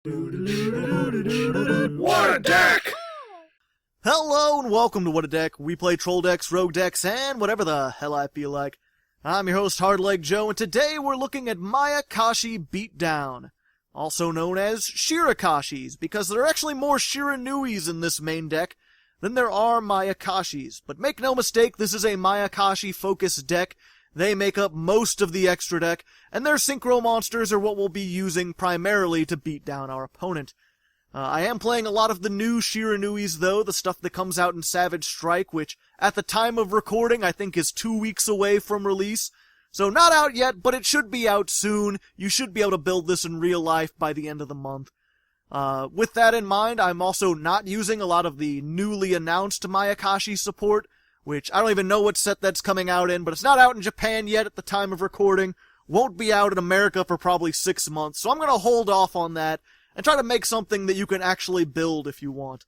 What a deck! Hello and welcome to What a Deck. We play troll decks, rogue decks, and whatever the hell I feel like. I'm your host, Hardleg Joe, and today we're looking at Mayakashi Beatdown, also known as ShiraKashis, because there are actually more Shiranuis in this main deck than there are Mayakashis. But make no mistake, this is a Mayakashi-focused deck. They make up most of the extra deck, and their Synchro monsters are what we'll be using primarily to beat down our opponent. I am playing a lot of the new Shiranuis, though, the stuff that comes out in Savage Strike, which, at the time of recording, I think is 2 weeks away from release. So not out yet, but it should be out soon. You should be able to build this in real life by the end of the month. With that in mind, I'm also not using a lot of the newly announced Mayakashi support, which I don't even know what set that's coming out in, but it's not out in Japan yet at the time of recording. Won't be out in America for probably 6 months, so I'm gonna hold off on that and try to make something that you can actually build if you want.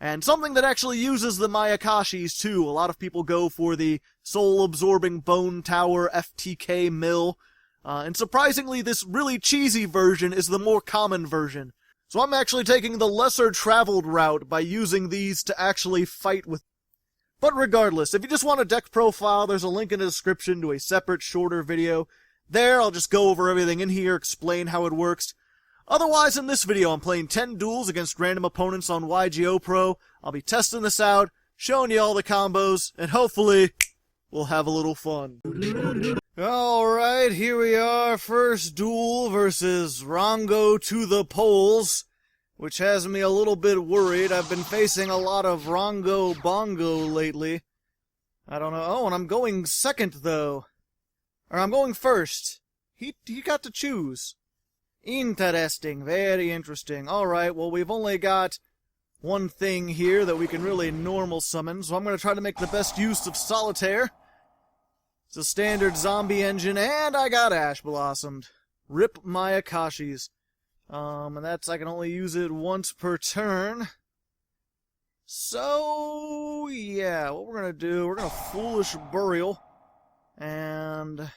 And something that actually uses the Mayakashis too. A lot of people go for the soul-absorbing bone tower FTK mill, and surprisingly this really cheesy version is the more common version. So I'm actually taking the lesser traveled route by using these to actually fight with. But regardless, if you just want a deck profile, there's a link in the description to a separate, shorter video. There, I'll just go over everything in here, explain how it works. Otherwise, in this video, I'm playing 10 duels against random opponents on YGOPro. I'll be testing this out, showing you all the combos, and hopefully, we'll have a little fun. Alright, here we are, first duel versus Rongo to the Poles, which has me a little bit worried. I've been facing a lot of Rongo Bongo lately. I don't know. Oh, and I'm going second, though. Or I'm going first. He got to choose. Interesting. Very interesting. Alright, well, we've only got one thing here that we can really normal summon, so I'm going to try to make the best use of Solitaire. It's a standard zombie engine, and I got Ash Blossomed. Rip Mayakashis. And that's, I can only use it once per turn. So, yeah, what we're gonna do, we're gonna Foolish Burial, and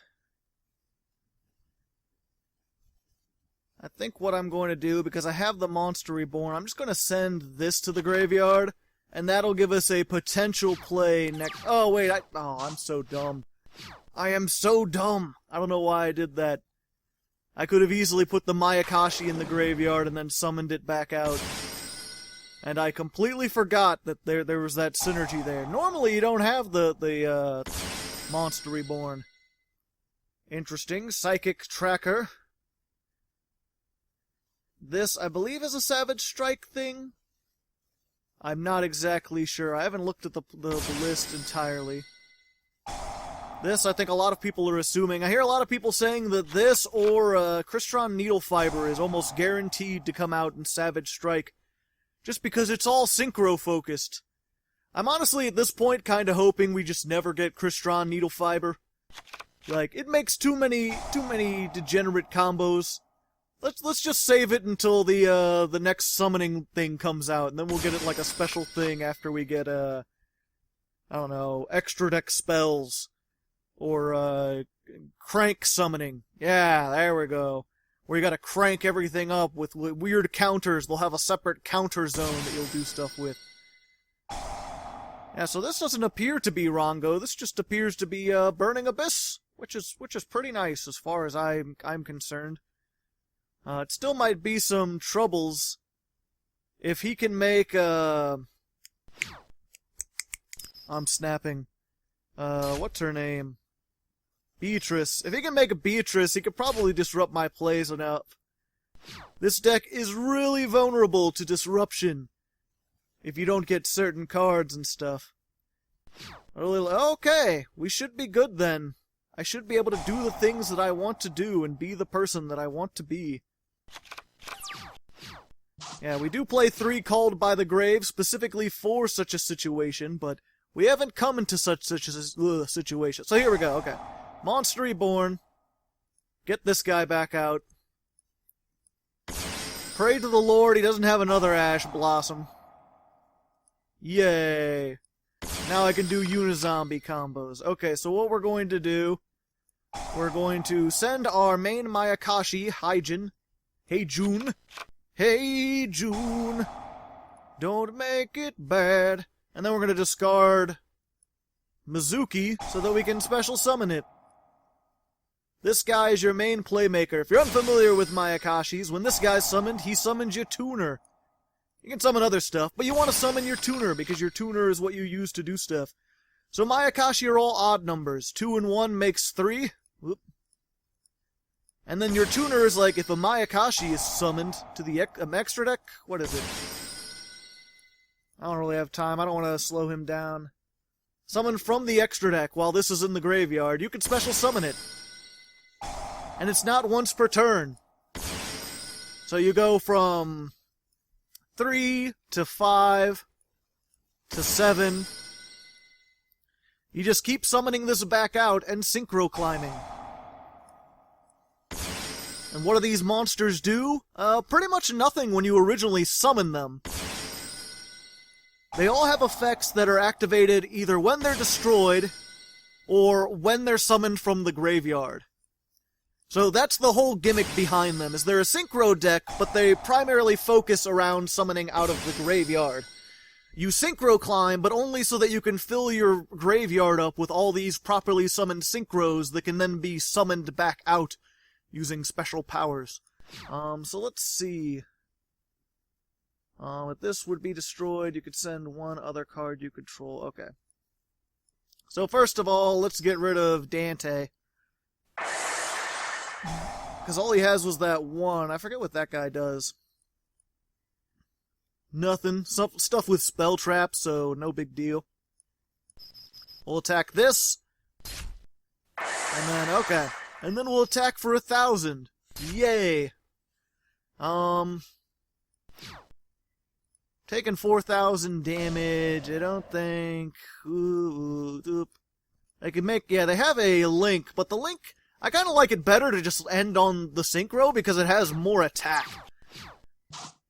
I think what I'm going to do, because I have the Monster Reborn, I'm just gonna send this to the graveyard, and that'll give us a potential play next. Oh, wait, I'm so dumb. I am so dumb. I don't know why I did that. I could have easily put the Mayakashi in the graveyard and then summoned it back out. And I completely forgot that there was that synergy there. Normally you don't have the Monster Reborn. Interesting. Psychic Tracker. This, I believe, is a Savage Strike thing. I'm not exactly sure. I haven't looked at the list entirely. This, I think a lot of people are assuming. I hear a lot of people saying that this or Crystron Needle Fiber is almost guaranteed to come out in Savage Strike, just because it's all Synchro-focused. I'm honestly, at this point, kind of hoping we just never get Crystron Needle Fiber. Like, it makes too many degenerate combos. Let's just save it until the next summoning thing comes out, and then we'll get it like a special thing after we get, I don't know, extra deck spells. Or, crank summoning. Yeah, there we go. Where you gotta crank everything up with weird counters. They'll have a separate counter zone that you'll do stuff with. Yeah, so this doesn't appear to be Rongo. This just appears to be, Burning Abyss, which is pretty nice as far as I'm concerned. It still might be some troubles if he can make, I'm snapping. What's her name? Beatrice. If he can make a Beatrice, he could probably disrupt my plays enough. This deck is really vulnerable to disruption if you don't get certain cards and stuff. Okay, we should be good then. I should be able to do the things that I want to do and be the person that I want to be. Yeah, we do play 3 Called by the Grave specifically for such a situation, but we haven't come into such a situation. So here we go, okay. Monster Reborn. Get this guy back out. Pray to the Lord he doesn't have another Ash Blossom. Yay. Now I can do Unizombie combos. Okay, so what we're going to do, we're going to send our main Mayakashi, Heijun, Hey, June, don't make it bad. And then we're going to discard Mizuki so that we can special summon it. This guy is your main playmaker. If you're unfamiliar with Mayakashis, when this guy's summoned, he summons your tuner. You can summon other stuff, but you want to summon your tuner because your tuner is what you use to do stuff. So Mayakashi are all odd numbers. 2 and 1 makes 3. Whoop. And then your tuner is like if a Mayakashi is summoned to the extra deck. What is it? I don't really have time. I don't want to slow him down. Summon from the extra deck while this is in the graveyard. You can special summon it. And it's not once per turn. So you go from 3 to 5 to 7. You just keep summoning this back out and synchro climbing. And what do these monsters do? Pretty much nothing when you originally summon them. They all have effects that are activated either when they're destroyed or when they're summoned from the graveyard. So that's the whole gimmick behind them, is they're a synchro deck, but they primarily focus around summoning out of the graveyard. You synchro climb, but only so that you can fill your graveyard up with all these properly summoned synchros that can then be summoned back out using special powers. So let's see. If this would be destroyed, you could send one other card you control. Okay. So first of all, let's get rid of Dante. Because all he has was that one. I forget what that guy does. Nothing. Stuff with spell traps, so no big deal. We'll attack this. And then, okay. And then we'll attack for 1,000. Yay. Taking 4,000 damage. I don't think... They can make... Yeah, they have a link, but the link... I kind of like it better to just end on the synchro because it has more attack.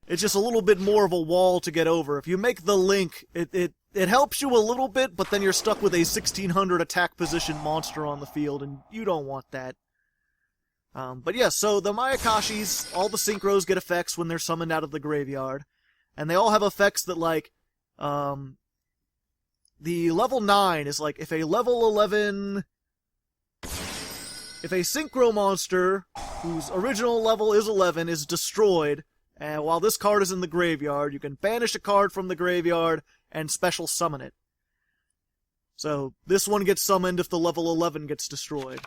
It's just a little bit more of a wall to get over. If you make the link, it helps you a little bit, but then you're stuck with a 1,600 attack position monster on the field, and you don't want that. But yeah, so the Mayakashis, all the synchros get effects when they're summoned out of the graveyard. And they all have effects that, like, the level 9 is like, if a level 11... If a synchro monster, whose original level is 11, is destroyed, and while this card is in the graveyard, you can banish a card from the graveyard and special summon it. So, this one gets summoned if the level 11 gets destroyed.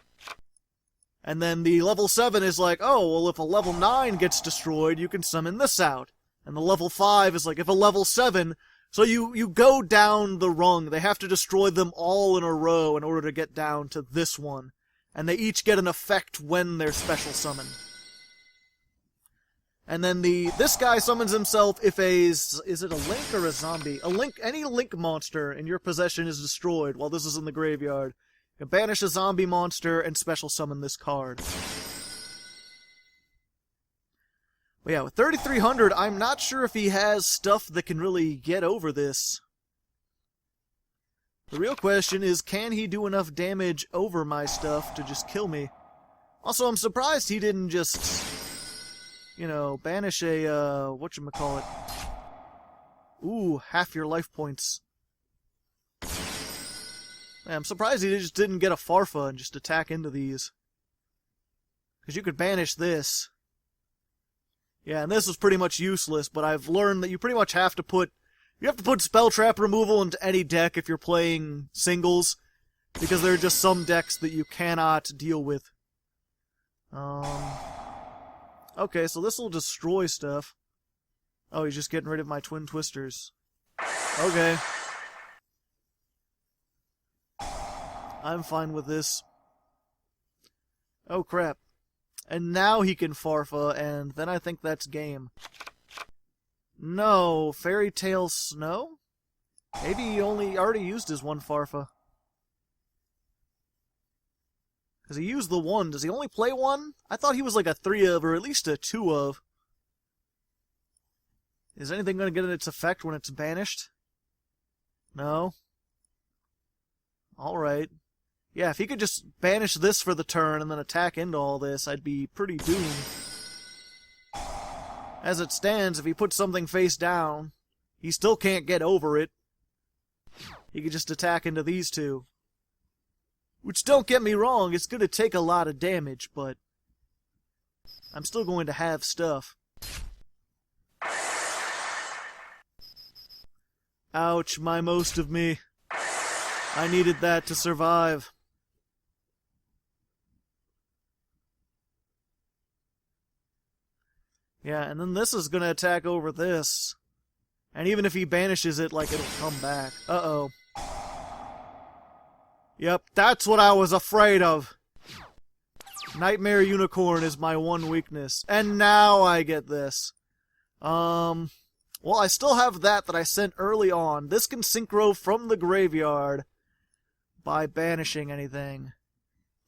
And then the level 7 is like, oh, well, if a level 9 gets destroyed, you can summon this out. And the level 5 is like, if a level 7... So you go down the rung. They have to destroy them all in a row in order to get down to this one. And they each get an effect when they're special summoned. And then this guy summons himself if is it a link or a zombie? Any link monster in your possession is destroyed while this is in the graveyard. You can banish a zombie monster and special summon this card. But yeah, with 3,300, I'm not sure if he has stuff that can really get over this. The real question is, can he do enough damage over my stuff to just kill me? Also, I'm surprised he didn't just, you know, banish a, whatchamacallit. Ooh, half your life points. Yeah, I'm surprised he just didn't get a Farfa and just attack into these. Because you could banish this. Yeah, and this is pretty much useless, but I've learned that you pretty much have to put... You have to put spell trap removal into any deck if you're playing singles, because there are just some decks that you cannot deal with. Okay, so this will destroy stuff. Oh, he's just getting rid of my Twin Twisters. Okay. I'm fine with this. Oh, crap. And now he can Farfa, and then I think that's game. No, Fairy Tale Snow? Maybe he already used his one Farfa. Because he used the one. Does he only play one? I thought he was like a 3 of, or at least a 2 of. Is anything going to get its effect when it's banished? No? Alright. Yeah, if he could just banish this for the turn and then attack into all this, I'd be pretty doomed. As it stands, if he puts something face down, he still can't get over it. He could just attack into these two. Which, don't get me wrong, it's going to take a lot of damage, but I'm still going to have stuff. Ouch, my most of me. I needed that to survive. Yeah, and then this is gonna attack over this. And even if he banishes it, like, it'll come back. Uh-oh. Yep, that's what I was afraid of. Nightmare Unicorn is my one weakness. And now I get this. Well, I still have that I sent early on. This can synchro from the graveyard by banishing anything.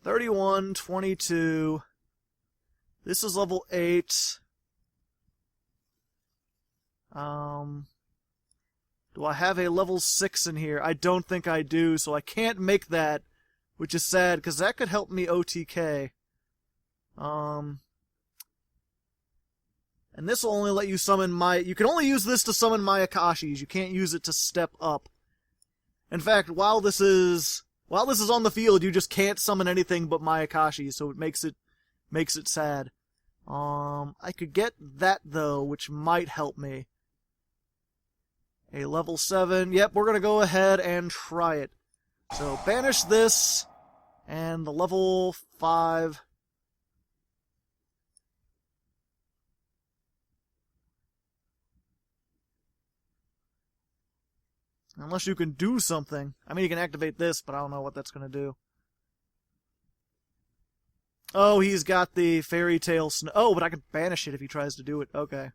31, 22. This is level 8. Do I have a level 6 in here? I don't think I do, so I can't make that, which is sad, because that could help me OTK. And this will only let you summon you can only use this to summon Mayakashis. You can't use it to step up. In fact, while this is on the field, you just can't summon anything but Mayakashi, so it makes it sad. I could get that though, which might help me. A level 7. Yep, we're gonna go ahead and try it. So banish this and the level 5. Unless you can do something. I mean, you can activate this, but I don't know what that's going to do. Oh, he's got the fairy tale snow. Oh, but I can banish it if he tries to do it. Okay.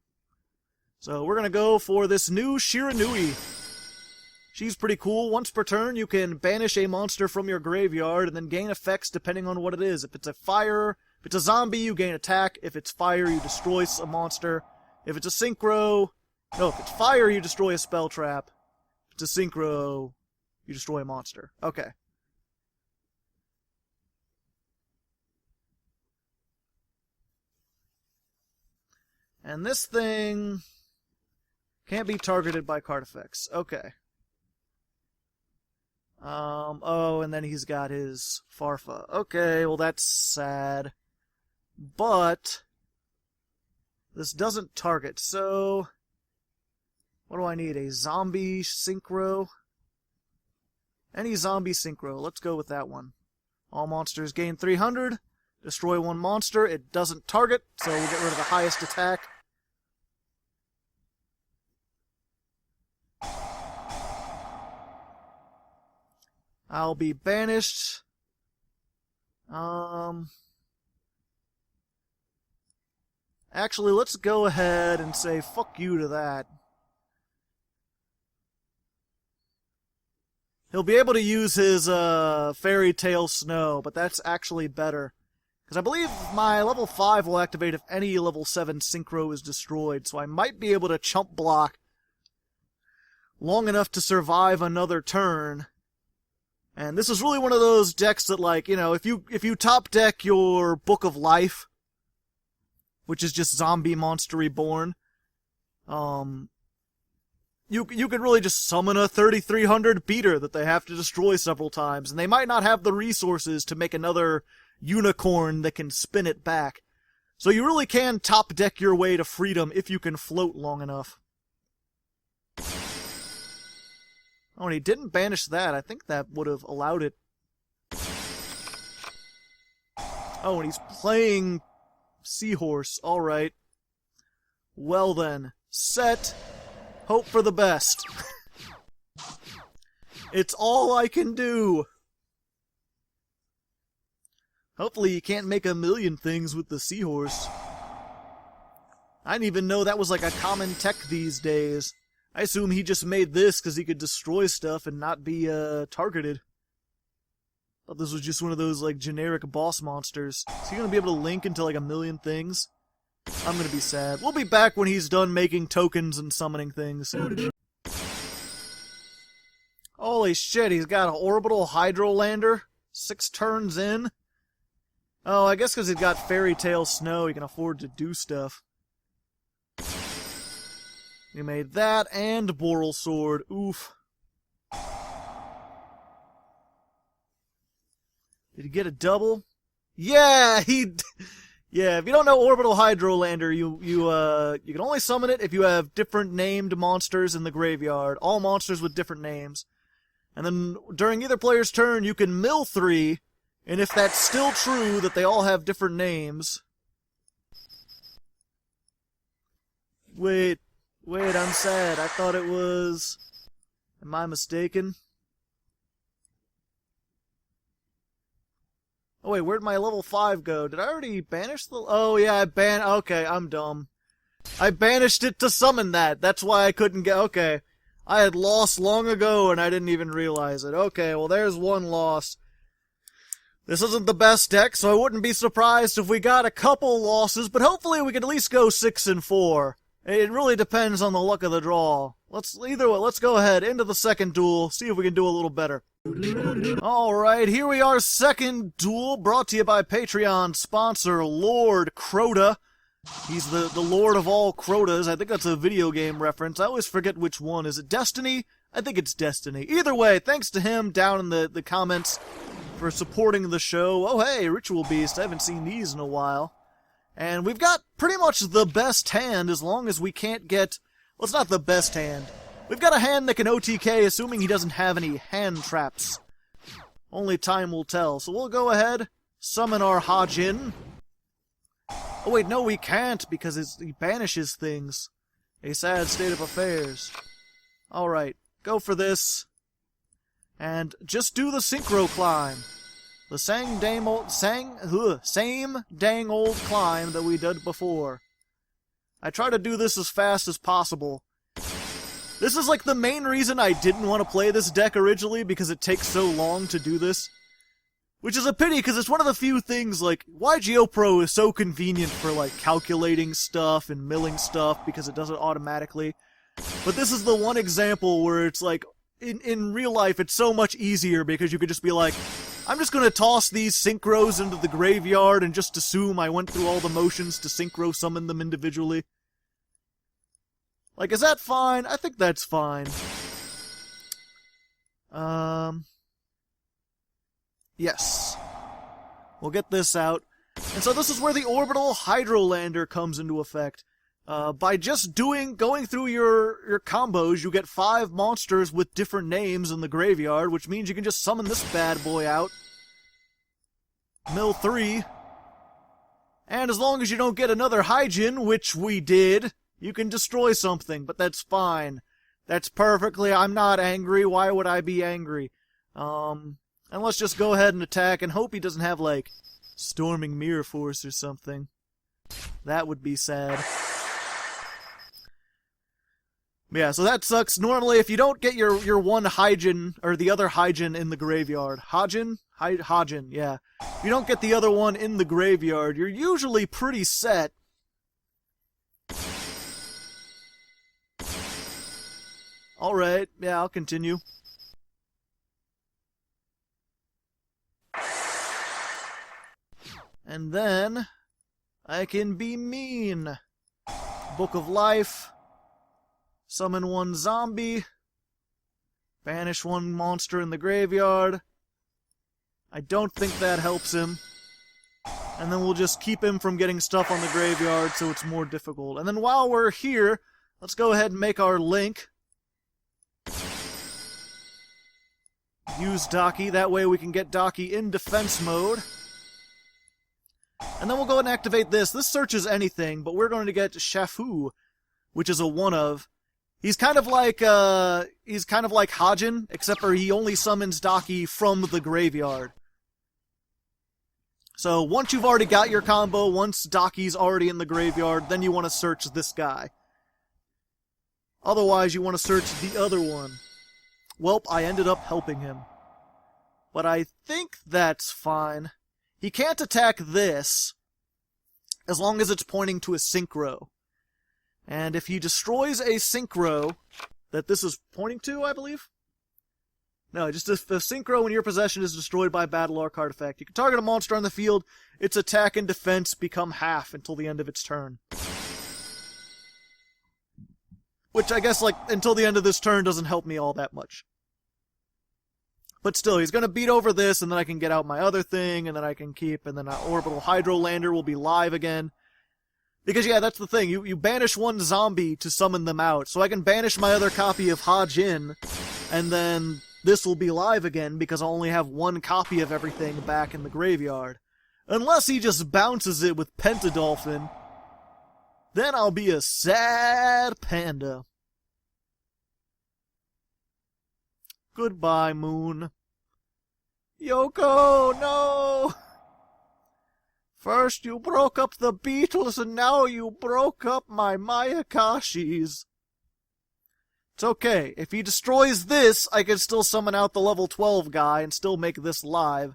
So we're going to go for this new Shiranui. She's pretty cool. Once per turn, you can banish a monster from your graveyard and then gain effects depending on what it is. If it's a fire, if it's a zombie, you gain attack. If it's fire, you destroy a monster. If it's a synchro... No, if it's fire, you destroy a spell trap. If it's a synchro, you destroy a monster. Okay. And this thing can't be targeted by card effects. Okay. Oh, and then he's got his Farfa. Okay, well that's sad. But this doesn't target, so what do I need? A zombie synchro? Any zombie synchro. Let's go with that one. All monsters gain 300. Destroy one monster. It doesn't target, so we'll get rid of the highest attack. I'll be banished. Actually, let's go ahead and say fuck you to that. He'll be able to use his fairy tale snow, but that's actually better. Because I believe my level 5 will activate if any level 7 synchro is destroyed, so I might be able to chump block long enough to survive another turn. And this is really one of those decks that, like, you know, if you top deck your Book of Life, which is just Zombie Monster Reborn, you could really just summon a 3300 beater that they have to destroy several times, and they might not have the resources to make another unicorn that can spin it back. So you really can top deck your way to freedom if you can float long enough. Oh, and he didn't banish that. I think that would have allowed it. Oh, and he's playing Seahorse. Alright. Well then. Set. Hope for the best. It's all I can do. Hopefully you can't make a million things with the Seahorse. I didn't even know that was like a common tech these days. I assume he just made this because he could destroy stuff and not be targeted. Thought this was just one of those like generic boss monsters. Is he gonna be able to link into like a million things? I'm gonna be sad. We'll be back when he's done making tokens and summoning things. Holy shit, he's got an Orbital Hydrolander. 6 turns in. Oh, I guess because he's got Fairy Tale Snow, he can afford to do stuff. We made that and Boral Sword. Oof. Did he get a double? Yeah, yeah, if you don't know Orbital Hydrolander, you can only summon it if you have different named monsters in the graveyard. All monsters with different names. And then during either player's turn, you can mill 3, and if that's still true that they all have different names... Wait, I'm sad. I thought it was... Am I mistaken? Oh wait, where'd my level 5 go? Did I already banish the... Oh yeah, okay, I'm dumb. I banished it to summon that. That's why I couldn't get... Okay. I had lost long ago and I didn't even realize it. Okay, well there's one loss. This isn't the best deck, so I wouldn't be surprised if we got a couple losses, but hopefully we can at least go 6-4. It really depends on the luck of the draw. Let's go ahead into the second duel, see if we can do a little better. Alright, here we are, second duel, brought to you by Patreon sponsor Lord Crota. He's the lord of all Crotas. I think that's a video game reference. I always forget which one. Is it Destiny? I think it's Destiny. Either way, thanks to him down in the comments for supporting the show. Oh hey, Ritual Beast, I haven't seen these in a while. And we've got pretty much the best hand as long as we can't get... Well, it's not the best hand. We've got a hand that can OTK, assuming he doesn't have any hand traps. Only time will tell. So we'll go ahead, summon our Hajin. Oh wait, no we can't, because he banishes things. A sad state of affairs. Alright, go for this. And just do the Synchro climb. The same dang old climb that we did before. I try to do this as fast as possible. This is like the main reason I didn't want to play this deck originally, because it takes so long to do this. Which is a pity, because it's one of the few things, like, YGOPro is so convenient for, like, calculating stuff and milling stuff, because it does it automatically. But this is the one example where it's like, in real life, it's so much easier, because you could just be like, I'm just gonna toss these Synchros into the graveyard and just assume I went through all the motions to Synchro summon them individually. Like, is that fine? I think that's fine. Yes. We'll get this out. And so this is where the Orbital Hydrolander comes into effect. By just going through your combos, you get 5 monsters with different names in the graveyard, which means you can just summon this bad boy out. Mill 3. And as long as you don't get another Hijin, which we did, you can destroy something, but that's fine. That's perfectly... I'm not angry. Why would I be angry? And let's just go ahead and attack and hope he doesn't have, like, Storming Mirror Force or something. That would be sad. Yeah, so that sucks. Normally, if you don't get your one Hijin, or the other Hijin in the graveyard... Hajin? Hajin, yeah. If you don't get the other one in the graveyard, you're usually pretty set. Alright, yeah, I'll continue. And then, I can be mean. Book of Life. Summon one zombie. Banish one monster in the graveyard. I don't think that helps him. And then we'll just keep him from getting stuff on the graveyard so it's more difficult. And then while we're here, let's go ahead and make our link. Use Daki, that way we can get Daki in defense mode. And then we'll go ahead and activate this. This searches anything, but we're going to get Shafu, which is a one of. He's kind of like Hajin, except for he only summons Daki from the graveyard. So once you've already got your combo, once Daki's already in the graveyard, then you want to search this guy. Otherwise, you want to search the other one. Welp, I ended up helping him. But I think that's fine. He can't attack this, as long as it's pointing to a Synchro. And if he destroys a Synchro that this is pointing to, I believe? No, just if a Synchro in your possession is destroyed by a Battle Arc artifact, you can target a monster on the field, its attack and defense become half until the end of its turn. Which I guess, like, until the end of this turn doesn't help me all that much. But still, he's gonna beat over this, and then I can get out my other thing, and then I can keep, and then Orbital Hydrolander will be live again. Because, yeah, that's the thing. You banish one zombie to summon them out. So I can banish my other copy of Hajin, and then this will be live again, because I'll only have one copy of everything back in the graveyard. Unless he just bounces it with Pentadolphin. Then I'll be a sad panda. Goodbye, Moon. Yoko, no! First you broke up the Beatles, and now you broke up my Mayakashis. It's okay. If he destroys this, I can still summon out the level 12 guy and still make this live.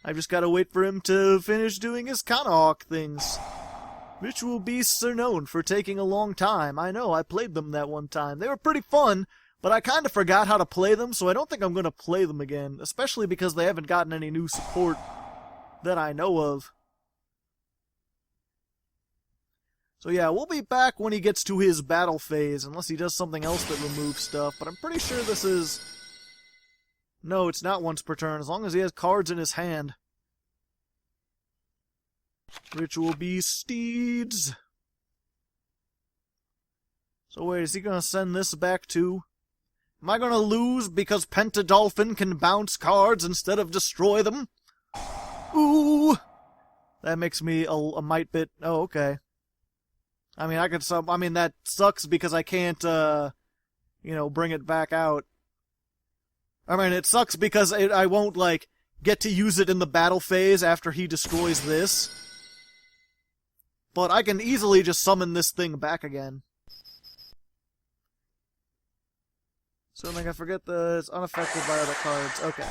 I've just gotta wait for him to finish doing his Kanahawk things. Ritual beasts are known for taking a long time. I know, I played them that one time. They were pretty fun, but I kinda forgot how to play them, so I don't think I'm gonna play them again, especially because they haven't gotten any new support that I know of. So yeah, we'll be back when he gets to his battle phase, unless he does something else that removes stuff, but I'm pretty sure this is... No, it's not once per turn, as long as he has cards in his hand. Ritual Beast Steeds. So wait, is he gonna send this back too? Am I gonna lose because Pentadolphin can bounce cards instead of destroy them? Ooh! That makes me a mite bit... Oh, okay. I mean, that sucks because I can't, bring it back out. I mean, it sucks because I won't, like, get to use it in the battle phase after he destroys this. But I can easily just summon this thing back again. So I forget it's unaffected by other cards. Okay.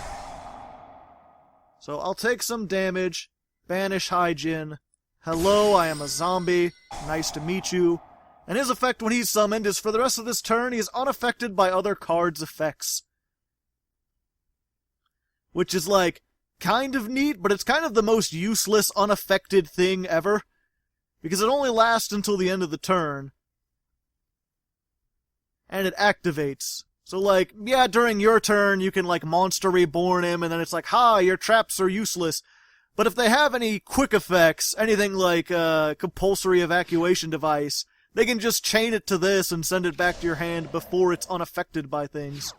So I'll take some damage, banish Hyjin. Hello, I am a zombie. Nice to meet you. And his effect when he's summoned is for the rest of this turn, he is unaffected by other cards' effects. Which is, like, kind of neat, but it's kind of the most useless, unaffected thing ever. Because it only lasts until the end of the turn. And it activates. So, like, yeah, during your turn, you can, like, Monster Reborn him, and then it's like, ha, your traps are useless. But if they have any quick effects, anything like compulsory evacuation device, they can just chain it to this and send it back to your hand before it's unaffected by things.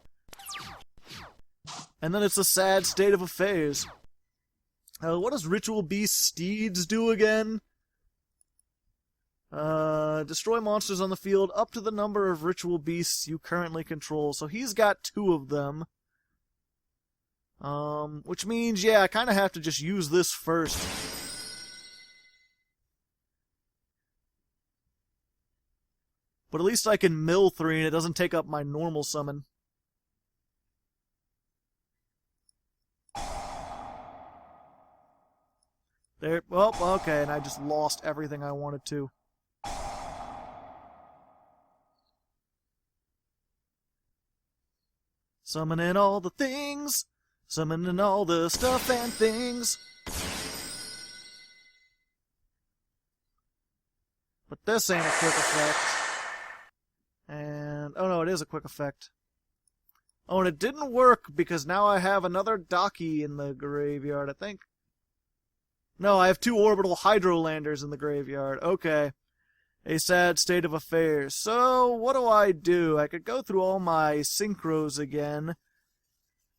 And then it's a sad state of affairs. What does Ritual Beast Steeds do again? Destroy monsters on the field up to the number of Ritual Beasts you currently control. So he's got 2 of them. Which means, yeah, I kind of have to just use this first. But at least I can mill 3 and it doesn't take up my normal summon. There, well, okay, and I just lost everything I wanted to. Summoning all the things! Summoning all the stuff and things! But this ain't a quick effect. And, oh no, it is a quick effect. Oh, and it didn't work because now I have another Daki in the graveyard, I think. No, I have 2 Orbital Hydrolanders in the graveyard. Okay. A sad state of affairs. So, what do? I could go through all my Synchros again,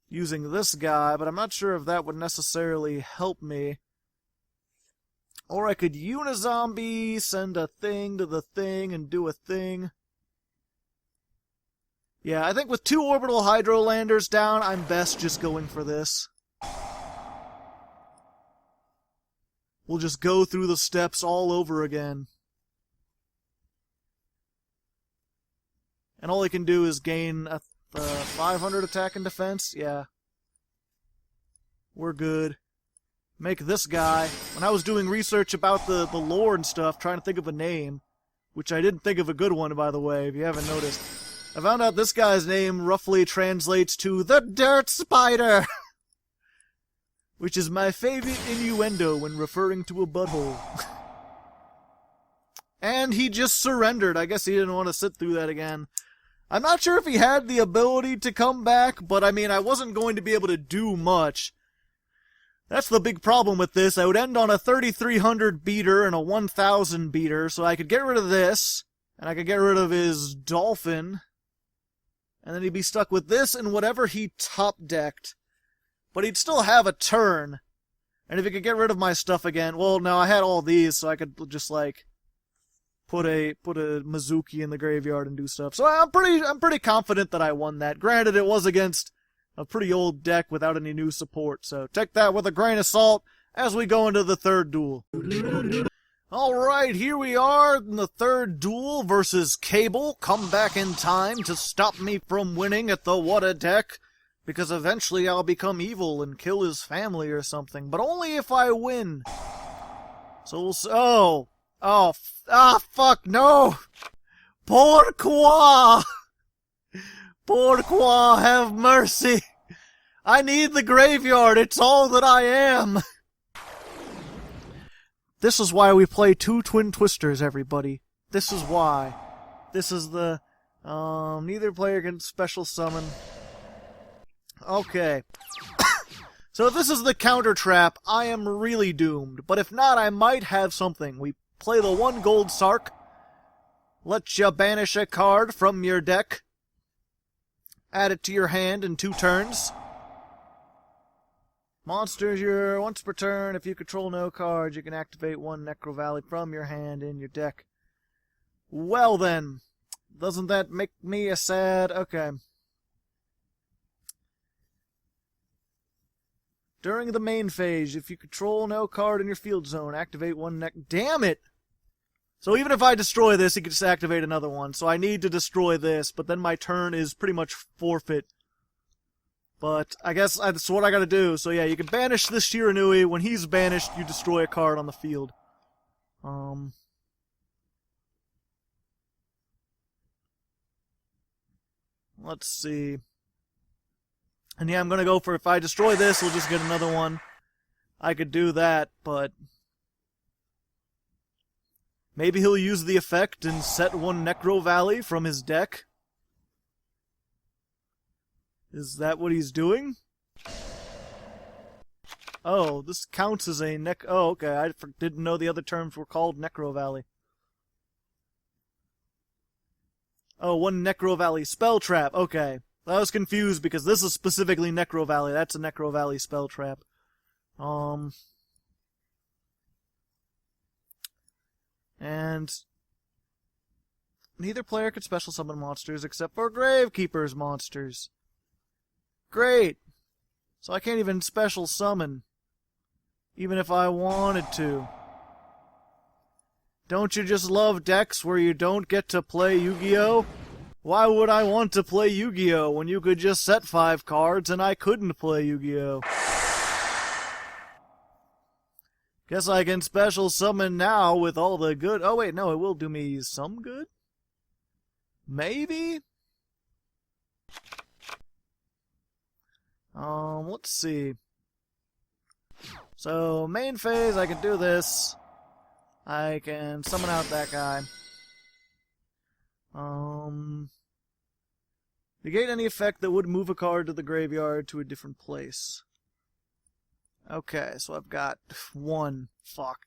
using this guy, but I'm not sure if that would necessarily help me. Or I could Unizombie, send a thing to the thing, and do a thing. Yeah, I think with 2 Orbital Hydrolanders down, I'm best just going for this. We'll just go through the steps all over again. And all he can do is gain a 500 attack and defense? Yeah. We're good. Make this guy. When I was doing research about the lore and stuff, trying to think of a name, which I didn't think of a good one, by the way, if you haven't noticed, I found out this guy's name roughly translates to the Dirt Spider! Which is my favorite innuendo when referring to a butthole. And he just surrendered. I guess he didn't want to sit through that again. I'm not sure if he had the ability to come back, but I mean, I wasn't going to be able to do much. That's the big problem with this. I would end on a 3,300 beater and a 1,000 beater, so I could get rid of this, and I could get rid of his dolphin, and then he'd be stuck with this and whatever he top-decked. But he'd still have a turn. And if he could get rid of my stuff again, well, no, I had all these, so I could just, like, put a Mizuki in the graveyard and do stuff. So I'm pretty confident that I won that. Granted, it was against a pretty old deck without any new support, so take that with a grain of salt as we go into the third duel. Alright, here we are in the third duel versus Cable. Come back in time to stop me from winning at the What a Deck, because eventually I'll become evil and kill his family or something, but only if I win. So we'll fuck, no! Pourquoi? Pourquoi, have mercy! I need the graveyard, it's all that I am! This is why we play 2 Twin Twisters, everybody. This is why. This is the, neither player can special summon. Okay. So if this is the counter trap, I am really doomed. But if not, I might have something. We play the 1 gold Sark. Let you banish a card from your deck. Add it to your hand in 2 turns. Monsters, once per turn. If you control no cards, you can activate 1 Necro Valley from your hand in your deck. Well then. Doesn't that make me a sad... Okay. During the main phase, if you control no card in your field zone, activate 1 Damn it! So even if I destroy this, he can just activate another one. So I need to destroy this, but then my turn is pretty much forfeit. But I guess that's what I gotta do. So yeah, you can banish this Shiranui. When he's banished, you destroy a card on the field. Let's see. And yeah, I'm gonna go for, if I destroy this, we'll just get another one. I could do that, but... maybe he'll use the effect and set 1 Necro Valley from his deck? Is that what he's doing? Oh, this counts as a oh, okay, I didn't know the other terms were called Necro Valley. Oh, 1 Necro Valley spell trap, okay. I was confused because this is specifically Necro Valley. That's a Necro Valley spell trap. And neither player could special summon monsters except for Gravekeeper's monsters. Great! So I can't even special summon, even if I wanted to. Don't you just love decks where you don't get to play Yu-Gi-Oh? Why would I want to play Yu-Gi-Oh when you could just set 5 cards and I couldn't play Yu-Gi-Oh? Guess I can special summon now with all the good... oh wait, no, it will do me some good? Maybe? Let's see. So, main phase, I can do this. I can summon out that guy. Negate any effect that would move a card to the graveyard to a different place. Okay, so I've got 1. Fuck.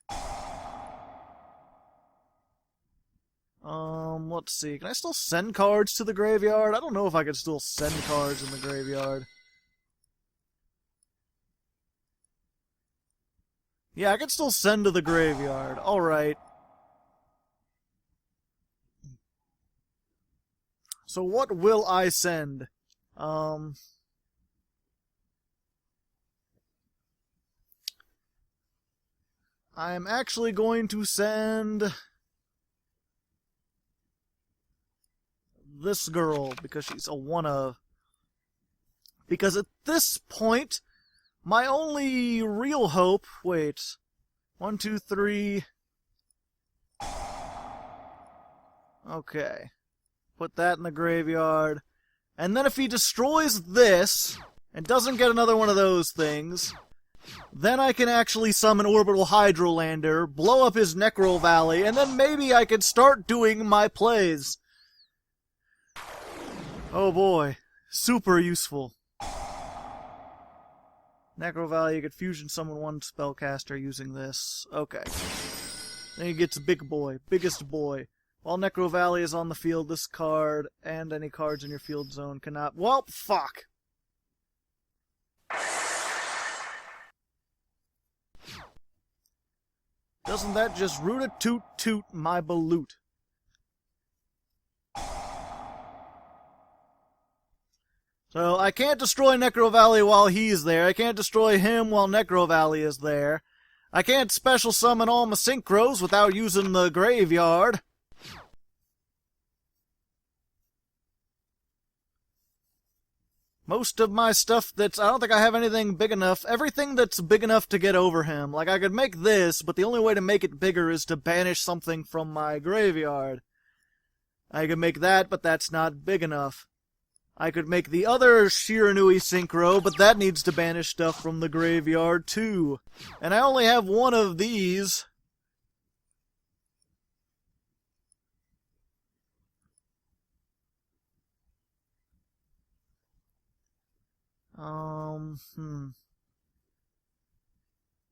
Let's see. Can I still send cards to the graveyard? I don't know if I can still send cards in the graveyard. Yeah, I can still send to the graveyard. Alright. So what will I send? I'm actually going to send this girl, because she's a one of. Because at this point, my only real hope... wait. 1, 2, 3... okay. Put that in the graveyard. And then if he destroys this, and doesn't get another one of those things, Then I can actually summon Orbital Hydrolander, blow up his Necro Valley, and then maybe I can start doing my plays. Oh boy. Super useful. Necro Valley, you could fusion summon one spellcaster using this. Okay. Then he gets Big Boy, biggest boy. While Necro Valley is on the field, this card and any cards in your field zone cannot... Well, fuck! Doesn't that just root-a-toot-toot my balut? So, I can't destroy Necro Valley while he's there. I can't destroy him while Necro Valley is there. I can't special summon all my Synchros without using the graveyard. Most of my stuff I don't think I have anything big enough. Everything that's big enough to get over him. Like, I could make this, but the only way to make it bigger is to banish something from my graveyard. I could make that, but that's not big enough. I could make the other Shiranui Synchro, but that needs to banish stuff from the graveyard, too. And I only have one of these.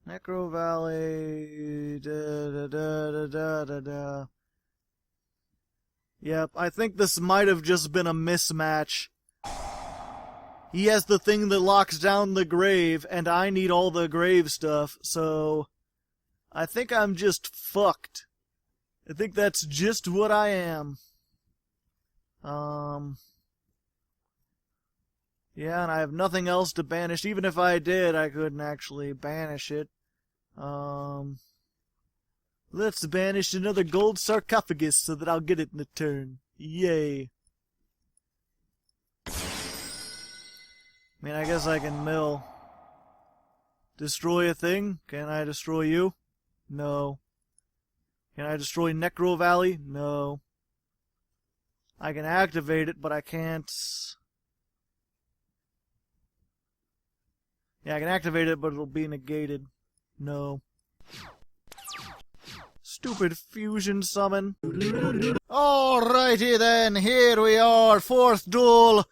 Necro Valley... Yep, I think this might have just been a mismatch. He has the thing that locks down the grave, and I need all the grave stuff, so... I think I'm just fucked. I think that's just what I am. Yeah, and I have nothing else to banish. Even if I did, I couldn't actually banish it. Let's banish another gold sarcophagus so that I'll get it in a turn. Yay. I mean, I guess I can mill. Destroy a thing? Can I destroy you? No. Can I destroy Necro Valley? No. I can activate it, but I can't... Yeah, I can activate it, but it'll be negated. No. Stupid fusion summon. Alrighty then, here we are, 4th duel.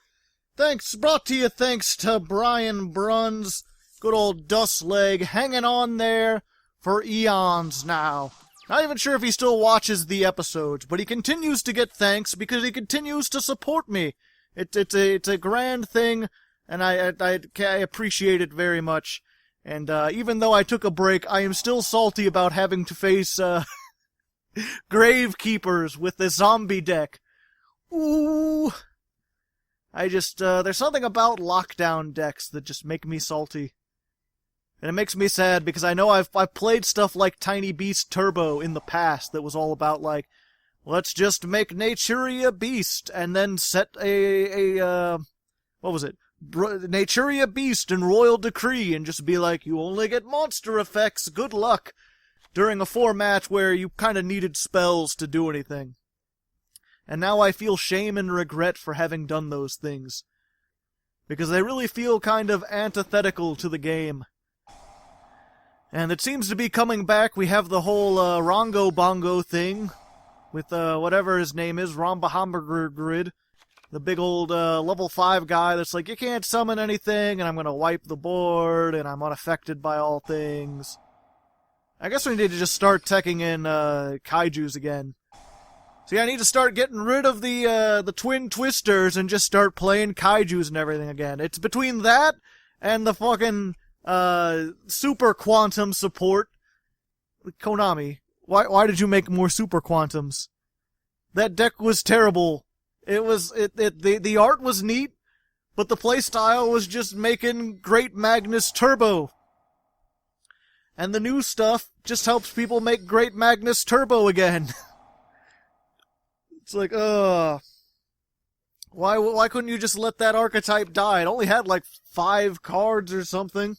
Brought to you thanks to Brian Bruns. Good old Dustleg, hanging on there for eons now. Not even sure if he still watches the episodes, but he continues to get thanks because he continues to support me. It's a grand thing, and I appreciate it very much. And even though I took a break, I am still salty about having to face Gravekeepers with the zombie deck. Ooh. There's something about lockdown decks that just make me salty. And it makes me sad because I know I've played stuff like Tiny Beast Turbo in the past that was all about, like, let's just make Naturia Beast and then set what was it? Naturia Beast and Royal Decree and just be like, you only get monster effects, good luck, during a 4-match where you kind of needed spells to do anything. And now I feel shame and regret for having done those things. Because they really feel kind of antithetical to the game. And it seems to be coming back. We have the whole Rongo Bongo thing with whatever his name is, Ramba Hamburger Grid. The big old level 5 guy that's like, you can't summon anything, and I'm going to wipe the board, and I'm unaffected by all things. I guess we need to just start teching in kaijus again. So yeah, I need to start getting rid of the twin twisters and just start playing kaijus and everything again. It's between that and the fucking super quantum support. Konami, why did you make more super quantums? That deck was terrible. The art was neat, but the playstyle was just making Great Magnus Turbo. And the new stuff just helps people make Great Magnus Turbo again. It's like, why couldn't you just let that archetype die? It only had like 5 cards or something.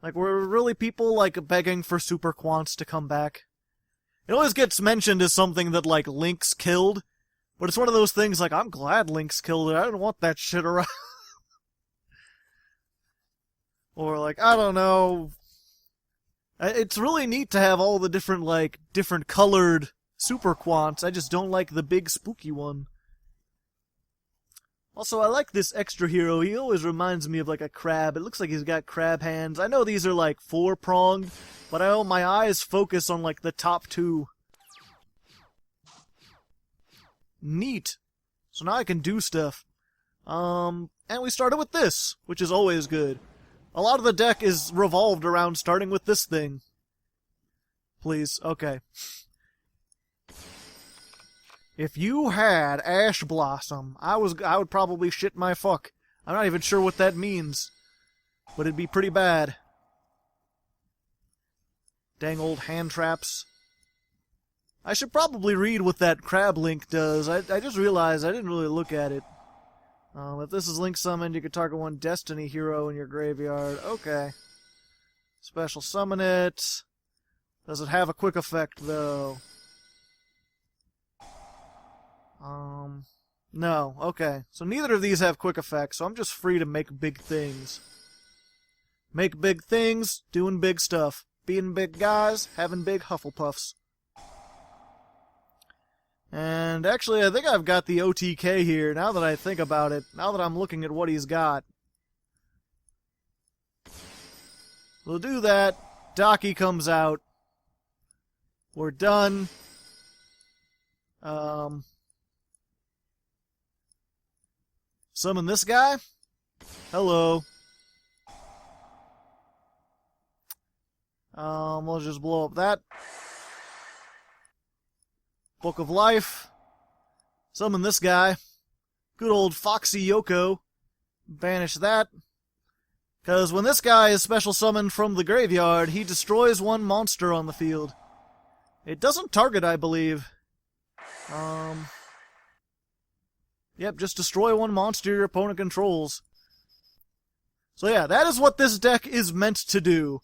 Like, were really people like begging for super quants to come back? It always gets mentioned as something that, like, Lynx killed. But it's one of those things like, I'm glad Lynx killed it. I don't want that shit around. Or, like, I don't know. It's really neat to have all the different, like, different colored super quants. I just don't like the big spooky one. Also, I like this extra hero. He always reminds me of, like, a crab. It looks like he's got crab hands. I know these are, like, 4-pronged, but my eyes focus on, like, the top 2. Neat. So now I can do stuff. And we started with this, which is always good. A lot of the deck is revolved around starting with this thing. Please, okay. If you had Ash Blossom, I would probably shit my fuck. I'm not even sure what that means, but it'd be pretty bad. Dang old hand traps. I should probably read what that crab link does. I just realized I didn't really look at it. If this is Link Summoned, you can target one Destiny hero in your graveyard. Okay. Special summon it. Does it have a quick effect, though? No. Okay. So neither of these have quick effects, so I'm just free to make big things. Make big things, doing big stuff. Being big guys, having big Hufflepuffs. And actually, I think I've got the OTK here, now that I think about it. Now that I'm looking at what he's got. We'll do that. Docky comes out. We're done. Summon this guy. Hello. We'll just blow up that. Book of Life. Summon this guy. Good old Foxy Yoko. Banish that. Because when this guy is special summoned from the graveyard, he destroys one monster on the field. It doesn't target, I believe. Yep, just destroy one monster your opponent controls. So yeah, that is what this deck is meant to do.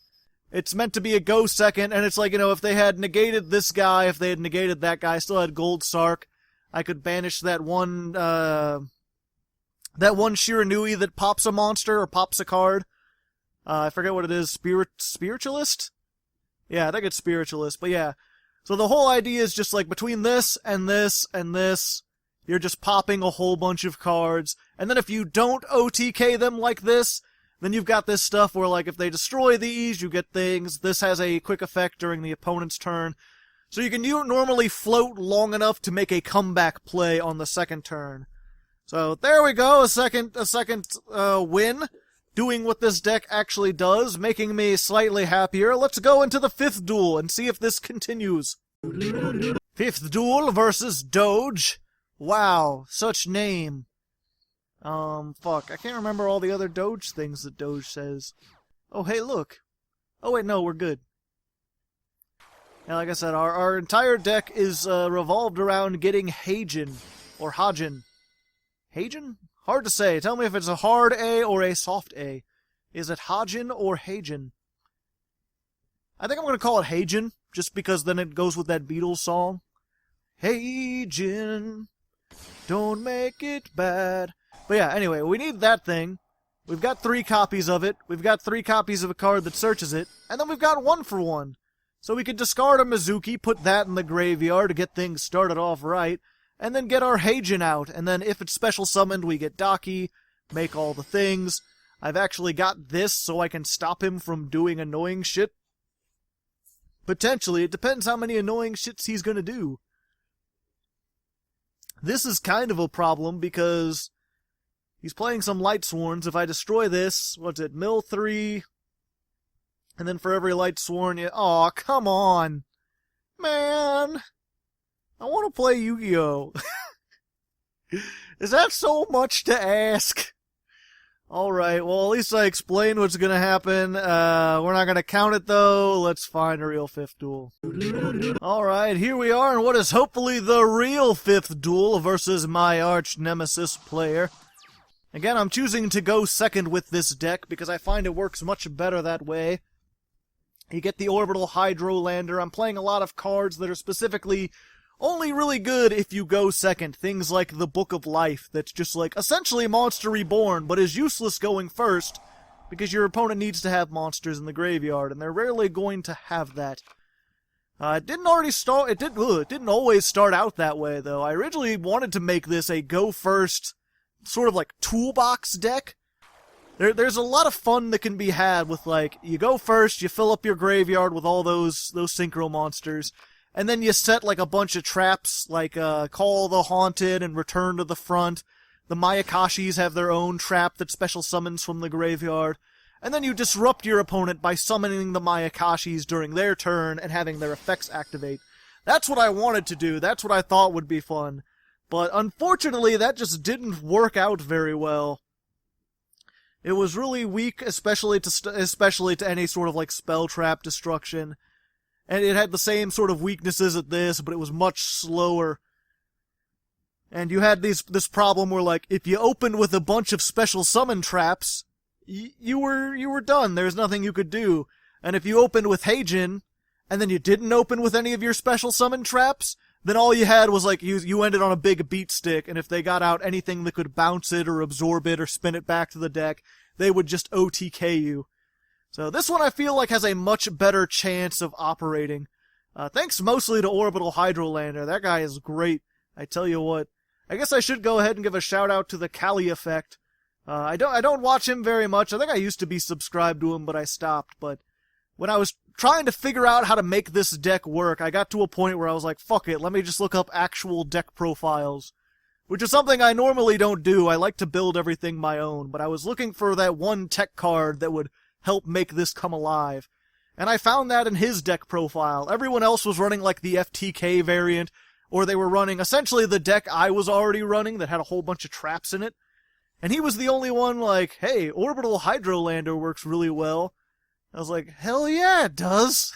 It's meant to be a go second, and it's like, you know, if they had negated this guy, if they had negated that guy, still had Gold Sark, I could banish that one Shiranui that pops a monster, or pops a card. I forget what it is, Spiritualist? Yeah, I think it's Spiritualist, but yeah. So the whole idea is just like, between this, and this, and this, you're just popping a whole bunch of cards, and then if you don't OTK them like this, then you've got this stuff where, like, if they destroy these, you get things. This has a quick effect during the opponent's turn. So you can normally float long enough to make a comeback play on the second turn. So there we go, a second win. Doing what this deck actually does, making me slightly happier. Let's go into the 5th duel and see if this continues. 5th duel versus Doge. Wow, such name. Fuck, I can't remember all the other Doge things that Doge says. Oh, hey, look. Oh, wait, no, we're good. Yeah, like I said, our entire deck is revolved around getting Hajin, or Hajin. Hajin? Hard to say. Tell me if it's a hard A or a soft A. Is it Hajin or Hajin? I think I'm going to call it Hajin, just because then it goes with that Beatles song. Hajin, don't make it bad. But yeah, anyway, we need that thing. We've got 3 copies of it. We've got 3 copies of a card that searches it. And then we've got 1 for 1. So we could discard a Mizuki, put that in the graveyard to get things started off right, and then get our Hajin out. And then if it's special summoned, we get Docky, make all the things. I've actually got this so I can stop him from doing annoying shit. Potentially. It depends how many annoying shits he's gonna do. This is kind of a problem because he's playing some Light Sworns. If I destroy this, what's it, mill 3, and then for every Light Sworn, aw, come on. Man, I want to play Yu-Gi-Oh! Is that so much to ask? Alright, well, at least I explained what's gonna happen. We're not gonna count it, though. Let's find a real 5th duel. Alright, here we are in what is hopefully the real 5th duel versus my arch-nemesis player. Again, I'm choosing to go second with this deck because I find it works much better that way. You get the Orbital Hydrolander. I'm playing a lot of cards that are specifically only really good if you go second. Things like the Book of Life, that's just like essentially Monster Reborn, but is useless going first because your opponent needs to have monsters in the graveyard, and they're rarely going to have that. It didn't always start out that way, though. I originally wanted to make this a go-first, sort of like toolbox deck. There's a lot of fun that can be had with, like, you go first, you fill up your graveyard with all those Synchro monsters, and then you set, like, a bunch of traps, like, Call the Haunted and Return to the Front. The Mayakashis have their own trap that special summons from the graveyard. And then you disrupt your opponent by summoning the Mayakashis during their turn and having their effects activate. That's what I wanted to do. That's what I thought would be fun. But unfortunately, that just didn't work out very well. It was really weak, especially to any sort of like spell trap destruction. And it had the same sort of weaknesses at this, but it was much slower. And you had this problem where, like, if you opened with a bunch of special summon traps, you were done. There's nothing you could do. And if you opened with Heijin, and then you didn't open with any of your special summon traps, then all you had was, like, you ended on a big beat stick, and if they got out anything that could bounce it or absorb it or spin it back to the deck, they would just OTK you. So this one I feel like has a much better chance of operating. Thanks mostly to Orbital Hydrolander. That guy is great. I tell you what. I guess I should go ahead and give a shout out to the Kali Effect. I don't watch him very much. I think I used to be subscribed to him, but I stopped. But when I was trying to figure out how to make this deck work, I got to a point where I was like, fuck it, let me just look up actual deck profiles. Which is something I normally don't do. I like to build everything my own, but I was looking for that one tech card that would help make this come alive. And I found that in his deck profile. Everyone else was running like the FTK variant, or they were running essentially the deck I was already running that had a whole bunch of traps in it. And he was the only one like, hey, Orbital Hydrolander works really well. I was like, hell yeah, it does.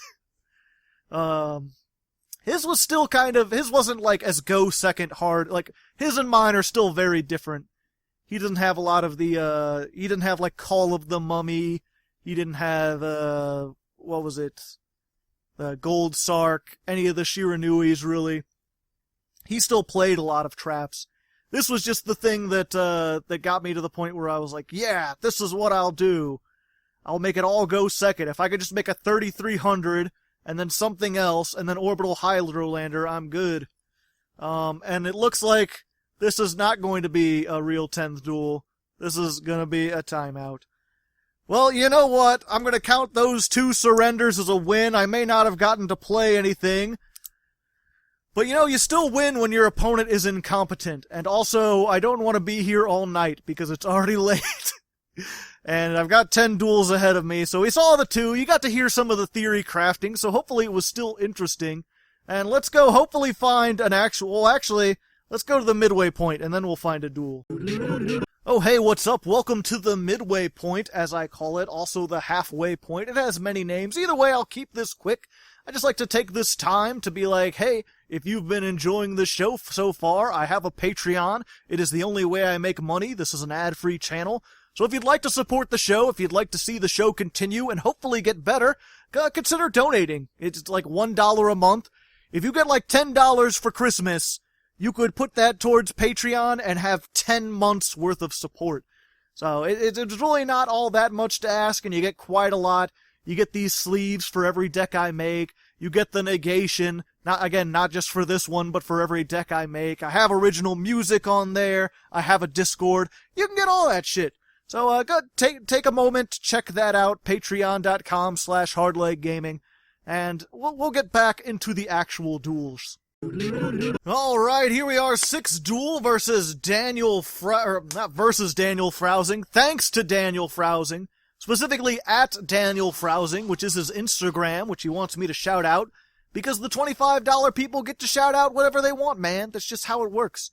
His was still his wasn't like as go second hard, like, his and mine are still very different. He doesn't have a lot of the, he didn't have like Call of the Mummy, he didn't have, what was it? Gold Sark, any of the Shiranuis really. He still played a lot of traps. This was just the thing that got me to the point where I was like, yeah, this is what I'll do. I'll make it all go second. If I could just make a 3300, and then something else, and then Orbital Hydrolander, I'm good. And it looks like this is not going to be a real 10th duel. This is gonna be a timeout. Well, you know what? I'm gonna count those 2 surrenders as a win. I may not have gotten to play anything. But you know, you still win when your opponent is incompetent. And also, I don't want to be here all night, because it's already late. And I've got 10 duels ahead of me, so we saw the 2. You got to hear some of the theory crafting, so hopefully it was still interesting. And let's go hopefully find an actual... Well, actually, let's go to the midway point, and then we'll find a duel. Oh, hey, what's up? Welcome to the midway point, as I call it. Also the halfway point. It has many names. Either way, I'll keep this quick. I just like to take this time to be like, hey, if you've been enjoying the show so far, I have a Patreon. It is the only way I make money. This is an ad-free channel. So if you'd like to support the show, if you'd like to see the show continue and hopefully get better, consider donating. It's like $1 a month. If you get like $10 for Christmas, you could put that towards Patreon and have 10 months worth of support. So it's really not all that much to ask, and you get quite a lot. You get these sleeves for every deck I make. You get the negation. Not just for this one, but for every deck I make. I have original music on there. I have a Discord. You can get all that shit. So, go take a moment to check that out, patreon.com/hardleggaming, and we'll get back into the actual duels. Alright, here we are, 6th duel versus Daniel not versus Daniel Frausing, thanks to Daniel Frausing, specifically at Daniel Frausing, which is his Instagram, which he wants me to shout out, because the $25 people get to shout out whatever they want, man. That's just how it works.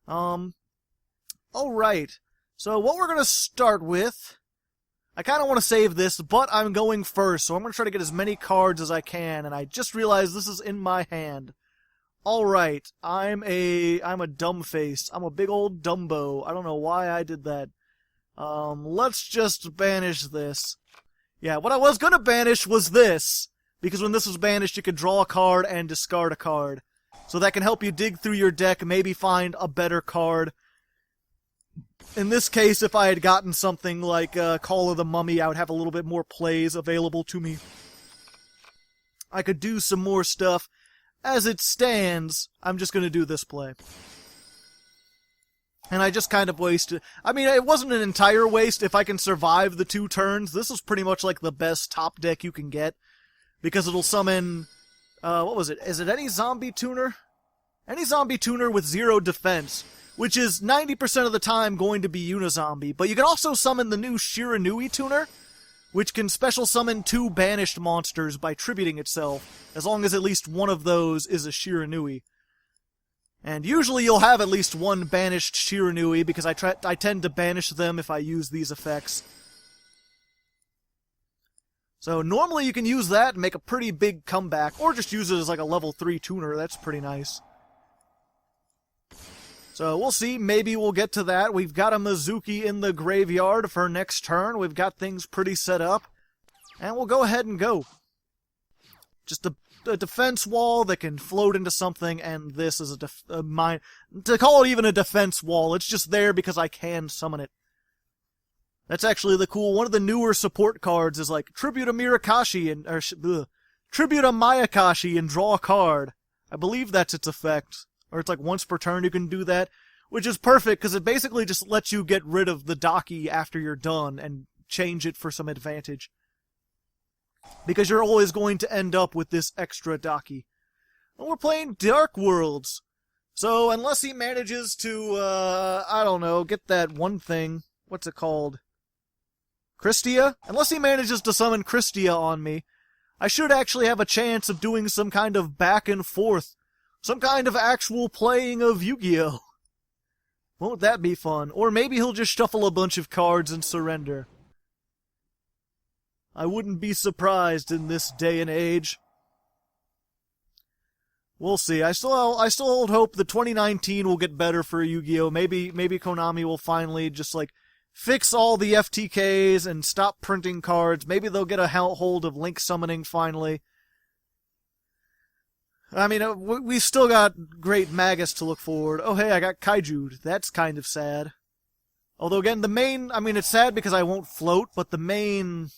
Alright. So what we're going to start with, I kind of want to save this, but I'm going first, so I'm going to try to get as many cards as I can, and I just realized this is in my hand. Alright, I'm a dumb face. I'm a big old Dumbo. I don't know why I did that. Let's just banish this. Yeah, what I was going to banish was this, because when this was banished, you could draw a card and discard a card. So that can help you dig through your deck, maybe find a better card. in this case, if I had gotten something like Call of the Mummy, I would have a little bit more plays available to me. I could do some more stuff. As it stands, I'm just going to do this play. And I just kind of wasted... I mean, it wasn't an entire waste. If I can survive the 2 turns, this is pretty much like the best top deck you can get. Because it'll summon... what was it? Is it any zombie tuner? Any zombie tuner with 0 defense, which is 90% of the time going to be Unizombie. But you can also summon the new Shiranui tuner, which can special summon 2 banished monsters by tributing itself, as long as at least one of those is a Shiranui. And usually you'll have at least 1 banished Shiranui, because I tend to banish them if I use these effects. So normally you can use that and make a pretty big comeback, or just use it as like a level 3 tuner. That's pretty nice. So we'll see, maybe we'll get to that. We've got a Mizuki in the graveyard for next turn. We've got things pretty set up. And we'll go ahead and go. Just a defense wall that can float into something, and this is a mine. To call it even a defense wall, it's just there because I can summon it. That's actually the cool, one of the newer support cards is like, tribute a Mayakashi tribute a Mayakashi and draw a card. I believe that's its effect. Or it's like once per turn you can do that, which is perfect because it basically just lets you get rid of the Daki after you're done and change it for some advantage. Because you're always going to end up with this extra Daki. And we're playing Dark Worlds. So unless he manages to, I don't know, get that one thing, what's it called? Christia? Unless he manages to summon Christia on me, I should actually have a chance of doing some kind of back and forth. Some kind of actual playing of Yu-Gi-Oh! Won't that be fun? Or maybe he'll just shuffle a bunch of cards and surrender. I wouldn't be surprised in this day and age. We'll see. I still hold hope that 2019 will get better for Yu-Gi-Oh! Maybe Konami will finally just like fix all the FTKs and stop printing cards. Maybe they'll get a hold of Link summoning finally. I mean, we still got great Magus to look forward. Oh, hey, I got Kaiju. That's kind of sad. Although, again, the main... I mean, it's sad because I won't float, but the main...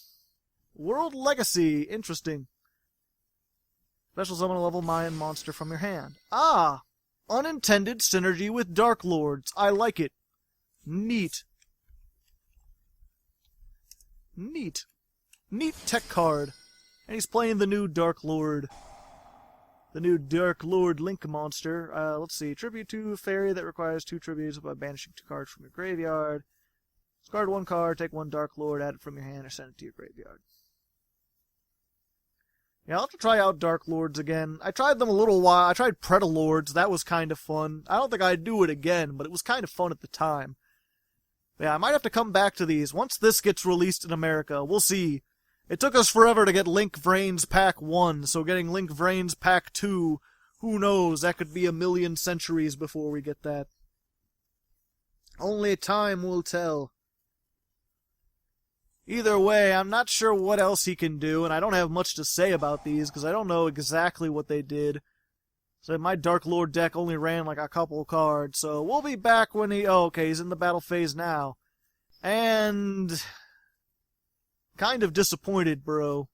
World Legacy. Interesting. Special summon a level Mayan monster from your hand. Ah! Unintended synergy with Dark Lords. I like it. Neat. Neat. Neat tech card. And he's playing the new Dark Lord... The new Dark Lord Link monster. Let's see. Tribute to fairy that requires 2 tributes by banishing 2 cards from your graveyard. Discard 1 card, take 1 Dark Lord, add it from your hand, or send it to your graveyard. Yeah, I'll have to try out Dark Lords again. I tried them a little while. I tried Predalords. That was kind of fun. I don't think I'd do it again, but it was kind of fun at the time. But yeah, I might have to come back to these. Once this gets released in America, we'll see. It took us forever to get Link Vrains Pack 1, so getting Link Vrains Pack 2, who knows, that could be a million centuries before we get that. Only time will tell. Either way, I'm not sure what else he can do, and I don't have much to say about these, because I don't know exactly what they did. So my Dark Lord deck only ran like a couple cards, so we'll be back when he... Oh, okay, he's in the battle phase now. And... kind of disappointed, bro.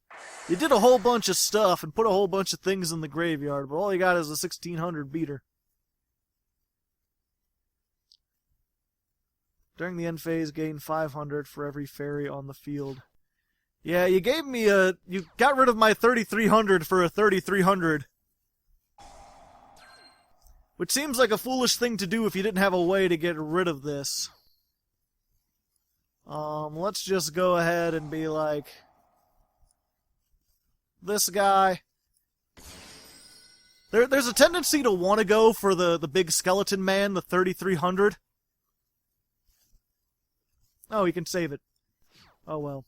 You did a whole bunch of stuff and put a whole bunch of things in the graveyard, but all you got is a 1600 beater. During the end phase, gain 500 for every fairy on the field. Yeah, you gave me a... You got rid of my 3300 for a 3300. Which seems like a foolish thing to do if you didn't have a way to get rid of this. Let's just go ahead and be like... This guy... There's a tendency to want to go for the big skeleton man, the 3300. Oh, you can save it. Oh well.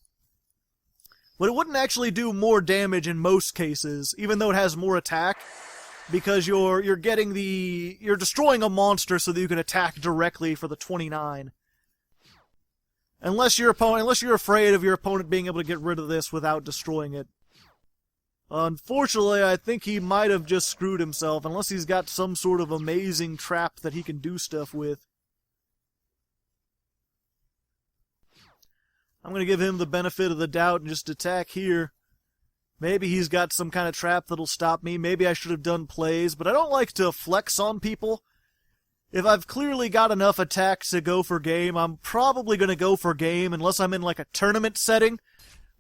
But it wouldn't actually do more damage in most cases, even though it has more attack, because you're destroying a monster so that you can attack directly for the 29. Unless you're afraid of your opponent being able to get rid of this without destroying it. Unfortunately, I think he might have just screwed himself, unless he's got some sort of amazing trap that he can do stuff with. I'm going to give him the benefit of the doubt and just attack here. Maybe he's got some kind of trap that'll stop me. Maybe I should have done plays, but I don't like to flex on people. If I've clearly got enough attacks to go for game, I'm probably going to go for game unless I'm in like a tournament setting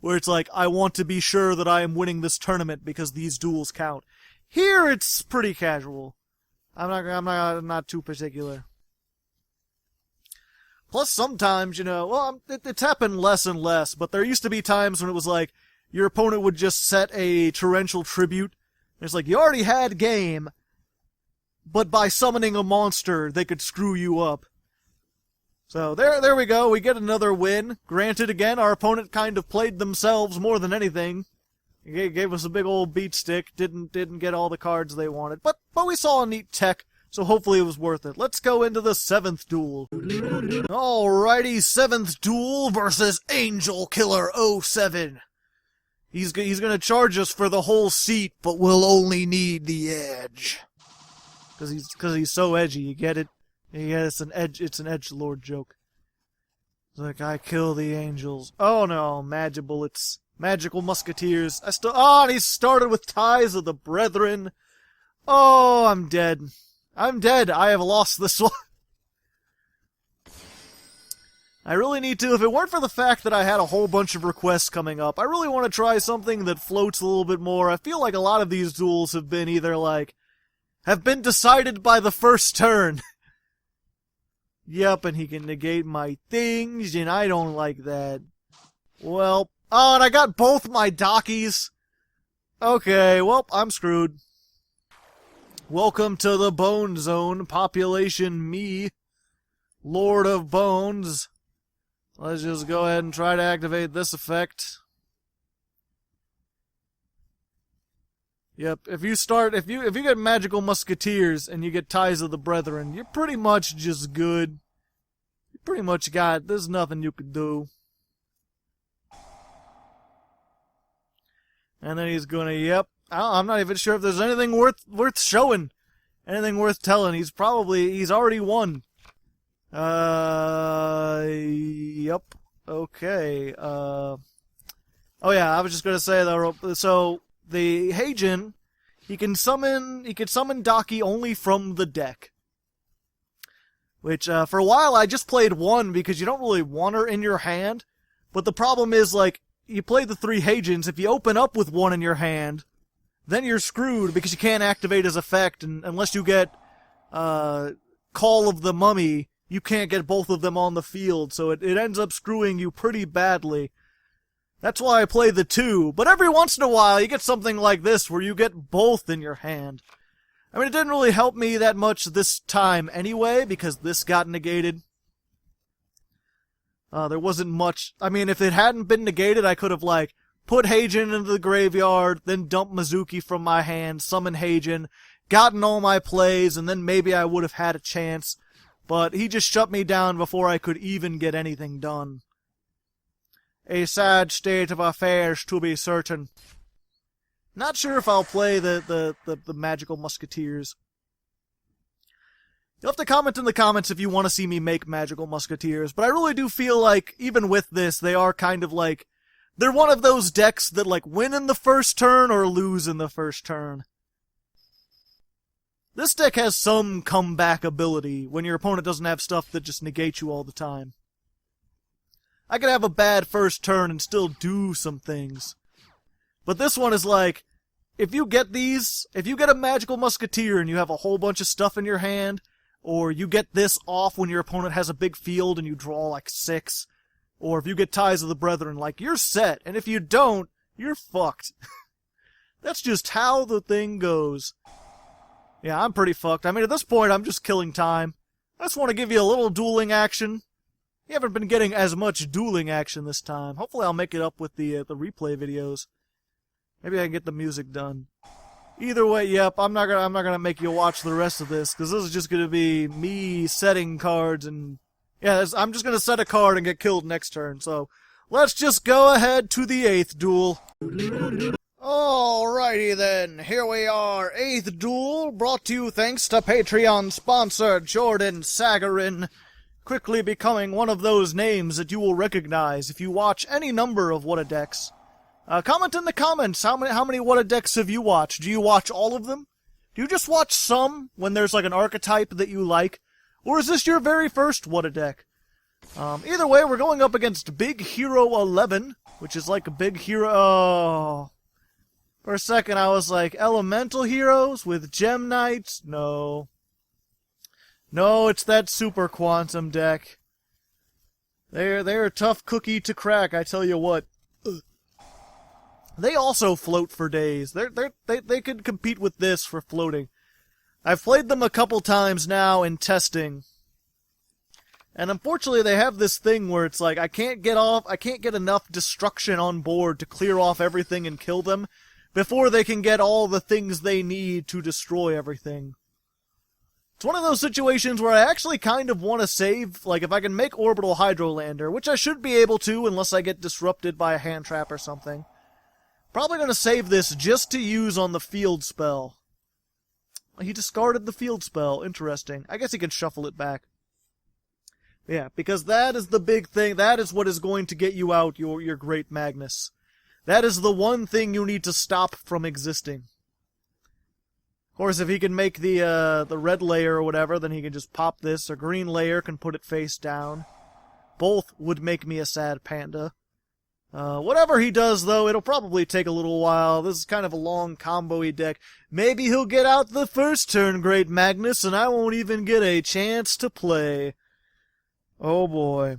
where it's like, I want to be sure that I am winning this tournament because these duels count. Here it's pretty casual. I'm not too particular. Plus sometimes, you know, well, it's happened less and less, but there used to be times when it was like, your opponent would just set a torrential tribute. It's like, you already had game, but by summoning a monster, they could screw you up. So, there we go. We get another win. Granted, again, our opponent kind of played themselves more than anything. He gave us a big old beat stick. Didn't get all the cards they wanted. But we saw a neat tech, so hopefully it was worth it. Let's go into the 7th duel. Alrighty, 7th duel versus Angel Killer 07. He's gonna charge us for the whole seat, but we'll only need the edge. Cause he's so edgy, you get it? Yeah, it's an edgelord joke. It's like, I kill the angels. Oh no, magic bullets. Magical musketeers. And he started with Ties of the Brethren. Oh, I'm dead. I'm dead. I have lost this one. I really need to. If it weren't for the fact that I had a whole bunch of requests coming up, I really want to try something that floats a little bit more. I feel like a lot of these duels have been either like, have been decided by the first turn. Yep, and he can negate my things, and I don't like that. Well, oh, and I got both my dockies. Okay, well, I'm screwed. Welcome to the Bone Zone, population me, Lord of Bones. Let's just go ahead and try to activate this effect. Yep, if you get Magical Musketeers and you get Ties of the Brethren, you're pretty much just good. You pretty much got, there's nothing you can do. And then he's gonna, yep, I'm not even sure if there's anything worth showing. Anything worth telling. He's already won. Yep. Okay. Oh yeah, I was just gonna say that. So the Heijin, he can summon Daki only from the deck. Which for a while I just played one because you don't really want her in your hand. But the problem is like you play the 3 Heijins. If you open up with one in your hand, then you're screwed because you can't activate his effect, and unless you get Call of the Mummy, you can't get both of them on the field, so it ends up screwing you pretty badly. That's why I play the 2, but every once in a while you get something like this where you get both in your hand. I mean, it didn't really help me that much this time anyway, because this got negated. There wasn't much. I mean, if it hadn't been negated, I could have, like, put Heijin into the graveyard, then dump Mizuki from my hand, summon Heijin, gotten all my plays, and then maybe I would have had a chance. But he just shut me down before I could even get anything done. A sad state of affairs, to be certain. Not sure if I'll play the Magical Musketeers. You'll have to comment in the comments if you want to see me make Magical Musketeers, but I really do feel like, even with this, they are kind of like, they're one of those decks that like win in the first turn or lose in the first turn. This deck has some comeback ability when your opponent doesn't have stuff that just negates you all the time. I could have a bad first turn and still do some things. But this one is like, if you get a Magical Musketeer and you have a whole bunch of stuff in your hand, or you get this off when your opponent has a big field and you draw like 6, or if you get Ties of the Brethren, like, you're set, and if you don't, you're fucked. That's just how the thing goes. Yeah, I'm pretty fucked. I mean, at this point, I'm just killing time. I just want to give you a little dueling action. You haven't been getting as much dueling action this time. Hopefully I'll make it up with the replay videos. Maybe I can get the music done. Either way, yep, I'm not gonna make you watch the rest of this, because this is just gonna be me setting cards and... yeah, I'm just gonna set a card and get killed next turn, so... let's just go ahead to the 8th duel. Alrighty then, here we are, 8th duel, brought to you thanks to Patreon sponsor Jordan Sagarin, quickly becoming one of those names that you will recognize if you watch any number of What a Decks. Comment in the comments, how many What a Decks have you watched? Do you watch all of them? Do you just watch some when there's like an archetype that you like? Or is this your very first What a Deck? Either way, we're going up against Big Hero 11, which is like a big hero... Oh. For a second I was like, Elemental Heroes with Gem Knights? No. No, it's that Super Quantum deck. They're a tough cookie to crack, I tell you what. They also float for days. They could compete with this for floating. I've played them a couple times now in testing. And unfortunately they have this thing where it's like I can't get enough destruction on board to clear off everything and kill them before they can get all the things they need to destroy everything. It's one of those situations where I actually kind of want to save, like if I can make Orbital Hydrolander, which I should be able to unless I get disrupted by a hand trap or something. Probably going to save this just to use on the field spell. He discarded the field spell. Interesting. I guess he can shuffle it back. Yeah, because that is the big thing. That is what is going to get you out your Great Magnus. That is the one thing you need to stop from existing. Of course, if he can make the red layer or whatever, then he can just pop this, or green layer can put it face down. Both would make me a sad panda. Whatever he does, though, it'll probably take a little while. This is kind of a long combo-y deck. Maybe he'll get out the first turn, Great Magnus, and I won't even get a chance to play. Oh boy.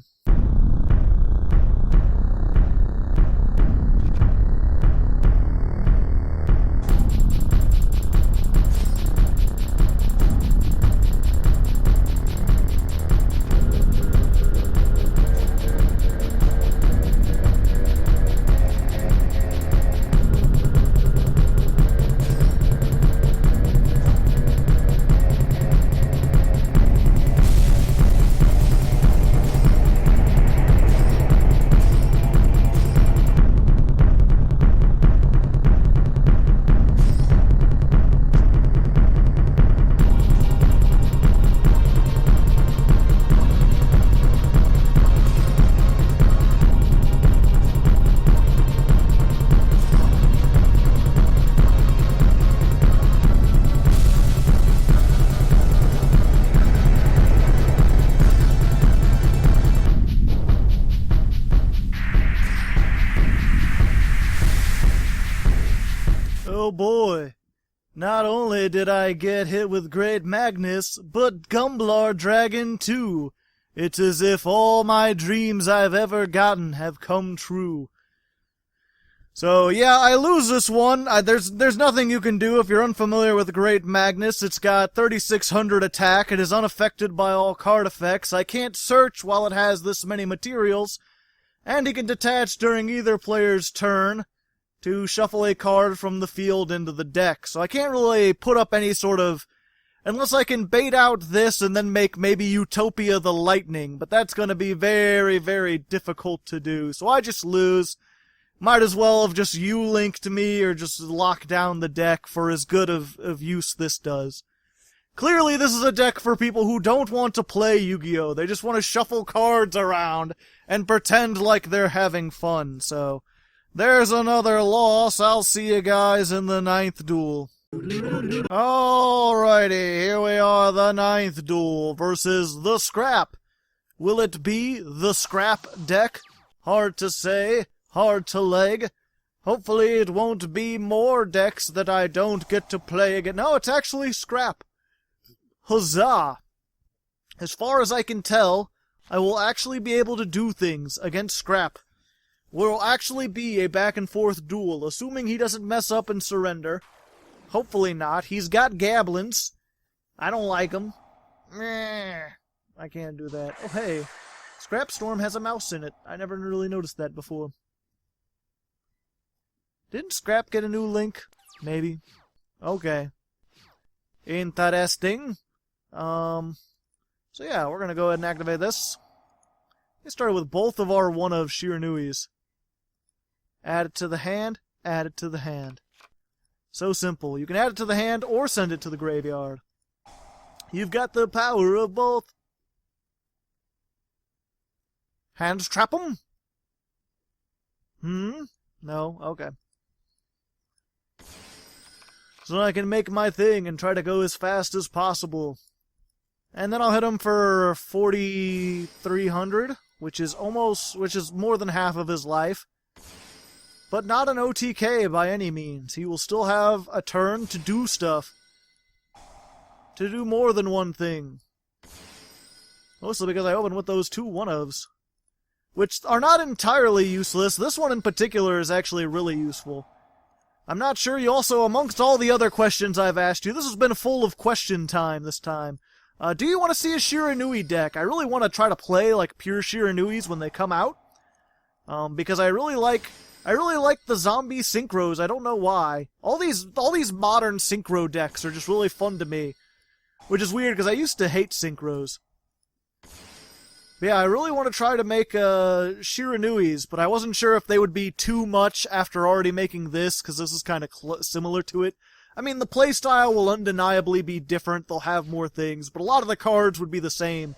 Oh boy. Not only did I get hit with Great Magnus, but Gumblar Dragon too. It's as if all my dreams I've ever gotten have come true. So yeah, I lose this one. There's nothing you can do if you're unfamiliar with Great Magnus. It's got 3600 attack. It is unaffected by all card effects. I can't search while it has this many materials. And he can detach during either player's turn to shuffle a card from the field into the deck. So I can't really put up any sort of... Unless I can bait out this and then make maybe Utopia the Lightning. But that's going to be very, very difficult to do. So I just lose. Might as well have just U-linked me or just locked down the deck for as good of use this does. Clearly this is a deck for people who don't want to play Yu-Gi-Oh! They just want to shuffle cards around and pretend like they're having fun. So there's another loss. I'll see you guys in the 9th duel. Alrighty, here we are, the 9th duel versus the Scrap. Will it be the Scrap deck? Hard to say, hard to leg. Hopefully it won't be more decks that I don't get to play again. No, it's actually Scrap. Huzzah! As far as I can tell, I will actually be able to do things against Scrap. Will actually be a back and forth duel, assuming he doesn't mess up and surrender. Hopefully not. He's got Gablins. I don't like him. I can't do that. Oh, hey. Scrap Storm has a mouse in it. I never really noticed that before. Didn't Scrap get a new link? Maybe. Okay. Interesting. So yeah, we're gonna go ahead and activate this. We started with both of our one of Shiranuis. Add it to the hand, add it to the hand. So simple. You can add it to the hand or send it to the graveyard. You've got the power of both. Hands trap 'em? No? Okay. So I can make my thing and try to go as fast as possible. And then I'll hit him for 4,300, which is more than half of his life. But not an OTK by any means. He will still have a turn to do stuff. To do more than one thing. Mostly because I opened with those 2 1-ofs. Which are not entirely useless. This one in particular is actually really useful. I'm not sure you also, amongst all the other questions I've asked you, this has been full of question time this time. Do you want to see a Shiranui deck? I really want to try to play like pure Shiranuis when they come out. Because I really like the zombie synchros. I don't know why. All these modern synchro decks are just really fun to me. Which is weird because I used to hate synchros. But yeah, I really want to try to make Shiranuis, but I wasn't sure if they would be too much after already making this, because this is kind of similar to it. I mean, the playstyle will undeniably be different, they'll have more things, but a lot of the cards would be the same.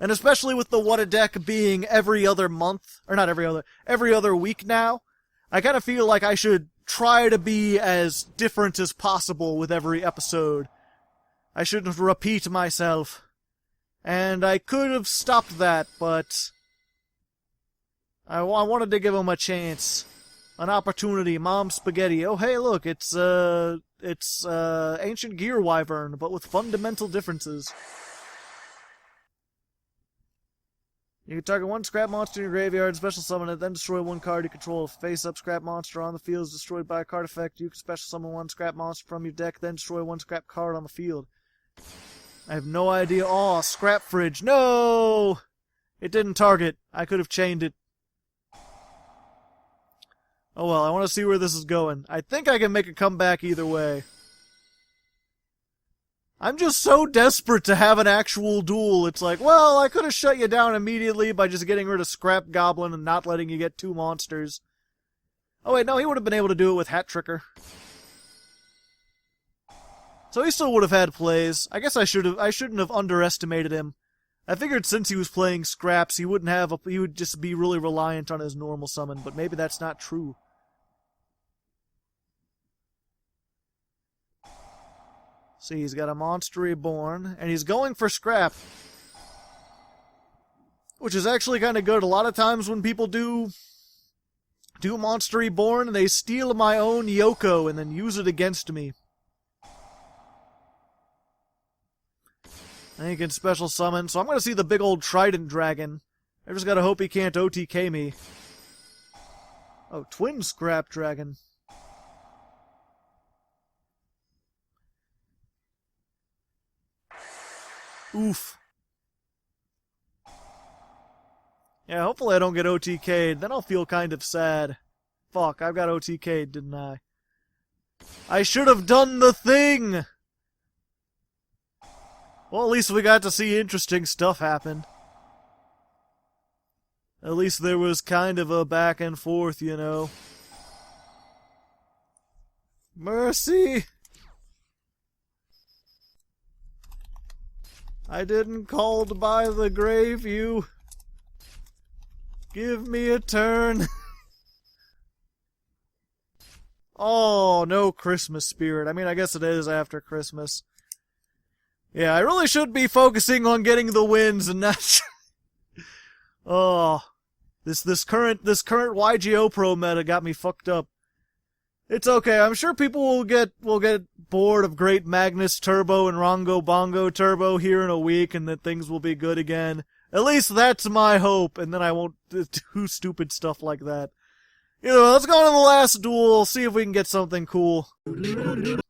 And especially with the What a Deck being every other month, or not every other week now, I kind of feel like I should try to be as different as possible with every episode. I shouldn't repeat myself. And I could have stopped that, but I wanted to give him a chance. An opportunity. Mom Spaghetti. Oh, hey, look, it's Ancient Gear Wyvern, but with fundamental differences. You can target 1 scrap monster in your graveyard, special summon it, then destroy 1 card you control. If face-up scrap monster on the field is destroyed by a card effect, you can special summon 1 scrap monster from your deck, then destroy 1 scrap card on the field. I have no idea. Oh, scrap fridge. No! It didn't target. I could have chained it. Oh well, I want to see where this is going. I think I can make a comeback either way. I'm just so desperate to have an actual duel. It's like, well, I could have shut you down immediately by just getting rid of Scrap Goblin and not letting you get 2 monsters. Oh wait, no, he would have been able to do it with Hat Tricker. So he still would have had plays. I guess I shouldn't have underestimated him. I figured since he was playing Scraps, he would just be really reliant on his normal summon, but maybe that's not true. See, he's got a Monster Reborn, and he's going for Scrap. Which is actually kind of good. A lot of times when people do Monster Reborn, they steal my own Yoko and then use it against me. And he can special summon, so I'm going to see the big old Trident Dragon. I just gotta hope he can't OTK me. Oh, Twin Scrap Dragon. Oof. Yeah, hopefully I don't get OTK'd, then I'll feel kind of sad. Fuck, I got OTK'd, didn't I? I should have done the thing! Well, at least we got to see interesting stuff happen. At least there was kind of a back and forth, you know. Mercy! I didn't call to buy the grave, you. Give me a turn. Oh, no Christmas spirit. I mean, I guess it is after Christmas. Yeah, I really should be focusing on getting the wins and not... Oh, this current YGOPro meta got me fucked up. It's okay. I'm sure people will get bored of Great Magnus Turbo and Rongo Bongo Turbo here in a week, and that things will be good again. At least that's my hope, and then I won't do stupid stuff like that. You know, let's go on to the last duel, see if we can get something cool.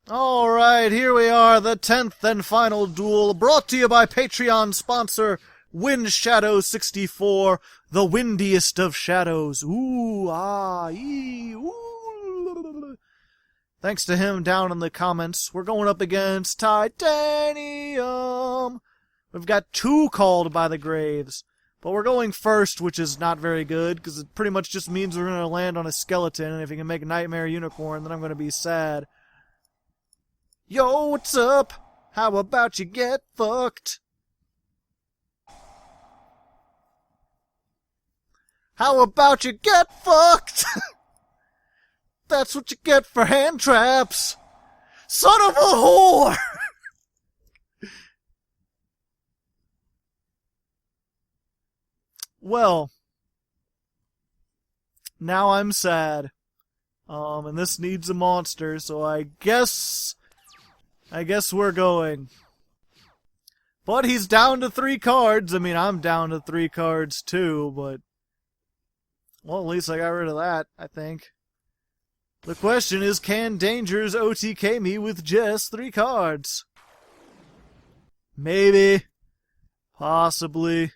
Alright, here we are, the 10th and final duel, brought to you by Patreon sponsor Wind Shadow 64, the windiest of shadows. Ooh, ah, ee, ooh. Thanks to him down in the comments. We're going up against Titanium. We've got 2 called by the Graves. But we're going first, which is not very good, because it pretty much just means we're going to land on a skeleton, and if he can make a Nightmare Unicorn, then I'm going to be sad. Yo, what's up? How about you get fucked? How about you get fucked? That's what you get for hand traps. Son of a whore! Well, now I'm sad. And this needs a monster, so I guess we're going. But he's down to 3 cards. I mean, I'm down to 3 cards too, but... Well, at least I got rid of that, I think. The question is, can Dangers OTK me with just 3 cards? Maybe. Possibly.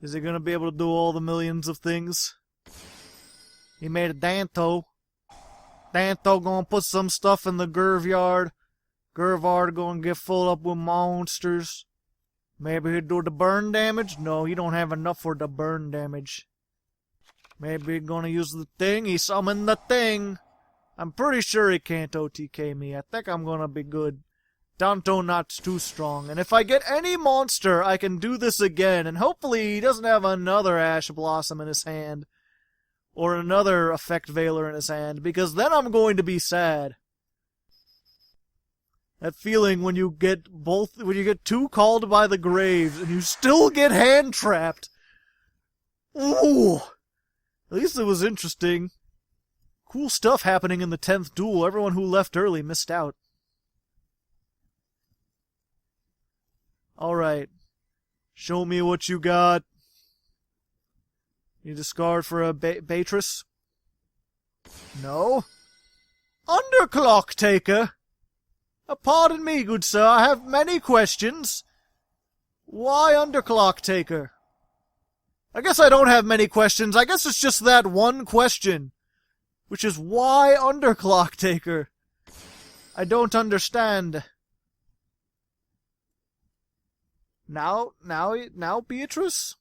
Is he gonna be able to do all the millions of things? He made a Danto. Danto gonna put some stuff in the graveyard. Graveyard gonna get full up with monsters. Maybe he'll do the burn damage? No, he don't have enough for the burn damage. Maybe he's gonna use the thing. He summoned the thing. I'm pretty sure he can't OTK me. I think I'm gonna be good. Danto not too strong. And if I get any monster, I can do this again. And hopefully he doesn't have another Ash Blossom in his hand. Or another Effect Veiler in his hand. Because then I'm going to be sad. That feeling when you get when you get 2 called by the graves and you still get hand trapped. Ooh! At least it was interesting. Cool stuff happening in the 10th duel. Everyone who left early missed out. Alright. Show me what you got. You discard for a Beatrice? No? Underclock Taker? Pardon me, good sir, I have many questions. Why Underclock Taker? I guess I don't have many questions. I guess it's just that one question. Which is, why Underclock Taker? I don't understand. Now, Beatrice?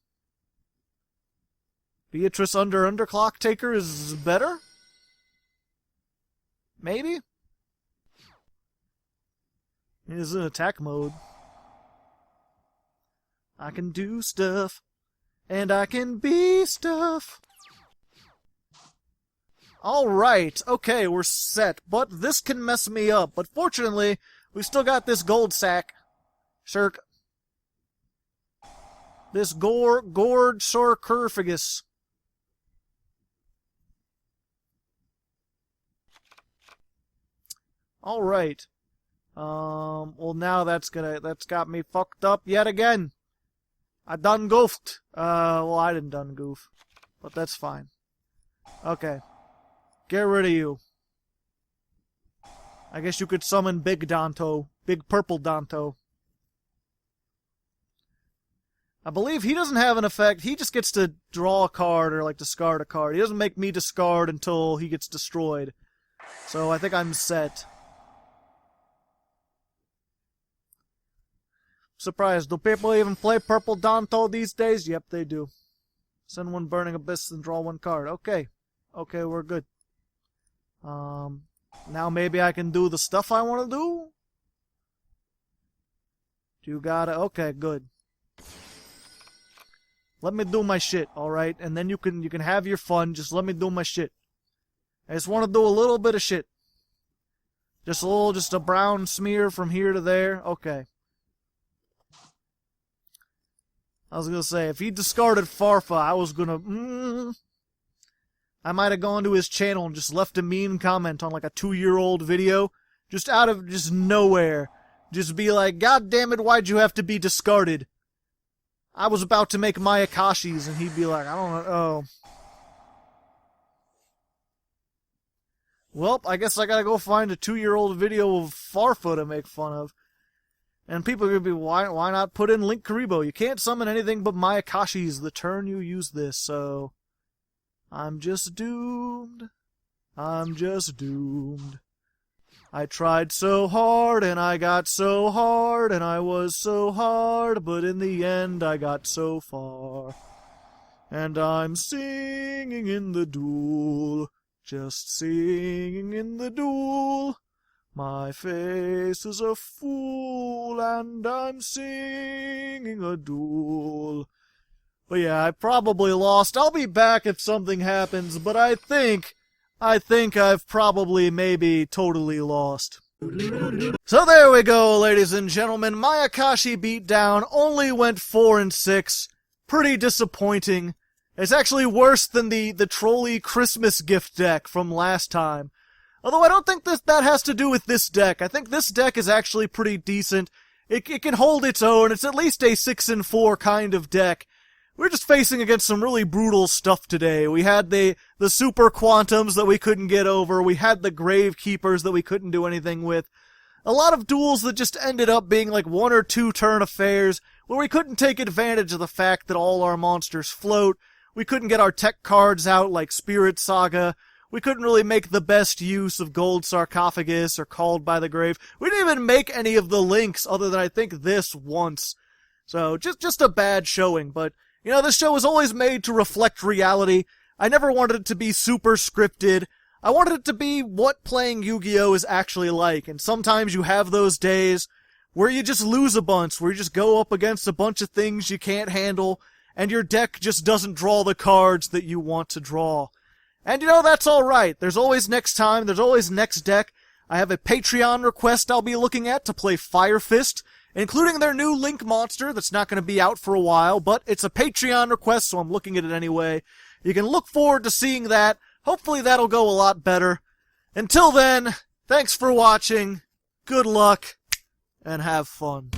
Beatrice under Underclock Taker is better? Maybe? It is in attack mode. I can do stuff. And I can be stuff. Alright, okay, we're set. But this can mess me up. But fortunately, we still got this gold sack. Shirk. This gourd sarcophagus. Alright. Well now that's got me fucked up yet again. I done goofed. Well I didn't done goof. But that's fine. Okay. Get rid of you. I guess you could summon Big Danto. Big Purple Danto. I believe he doesn't have an effect. He just gets to draw a card or, like, discard a card. He doesn't make me discard until he gets destroyed. So I think I'm set. Surprised. Do people even play Purple Danto these days? Yep, they do. Send 1 Burning Abyss and draw 1 card. Okay. Okay, we're good. Now maybe I can do the stuff I want to do? You gotta... Okay, good. Let me do my shit, alright? And then you can have your fun. Just let me do my shit. I just want to do a little bit of shit. Just a brown smear from here to there. Okay. I was gonna say, if he discarded Farfa, I was gonna... I might have gone to his channel and just left a mean comment on like a 2-year-old video. Just out of just nowhere. Just be like, God damn it, why'd you have to be discarded? I was about to make Mayakashis, and he'd be like, I don't know, oh. Well, I guess I gotta go find a 2-year-old video of Farfa to make fun of. And people are gonna be, why not put in Link Karibo? You can't summon anything but Mayakashis the turn you use this, so... I'm just doomed. I'm just doomed. I tried so hard, and I got so hard, and I was so hard, but in the end I got so far. And I'm singing in the duel, just singing in the duel. My face is a fool, and I'm singing a duel. But yeah, I probably lost. I'll be back if something happens, but I think I've probably maybe totally lost. So there we go, ladies and gentlemen. Mayakashi Beatdown only went 4-6. Pretty disappointing. It's actually worse than the trolley Christmas gift deck from last time. Although I don't think that has to do with this deck. I think this deck is actually pretty decent. It can hold its own. It's at least a 6-4 kind of deck. We're just facing against some really brutal stuff today. We had the super quantums that we couldn't get over. We had the grave keepers that we couldn't do anything with. A lot of duels that just ended up being like 1 or 2 turn affairs where we couldn't take advantage of the fact that all our monsters float. We couldn't get our tech cards out like Spirit Saga. We couldn't really make the best use of Gold Sarcophagus or Called by the Grave. We didn't even make any of the links other than I think this once. So just a bad showing, but you know, this show was always made to reflect reality. I never wanted it to be super scripted. I wanted it to be what playing Yu-Gi-Oh! Is actually like, and sometimes you have those days where you just lose a bunch, where you just go up against a bunch of things you can't handle, and your deck just doesn't draw the cards that you want to draw. And you know, that's alright. There's always next time, there's always next deck. I have a Patreon request I'll be looking at to play Fire Fist, including their new Link monster that's not going to be out for a while, but it's a Patreon request, so I'm looking at it anyway. You can look forward to seeing that. Hopefully that'll go a lot better. Until then, thanks for watching, good luck, and have fun.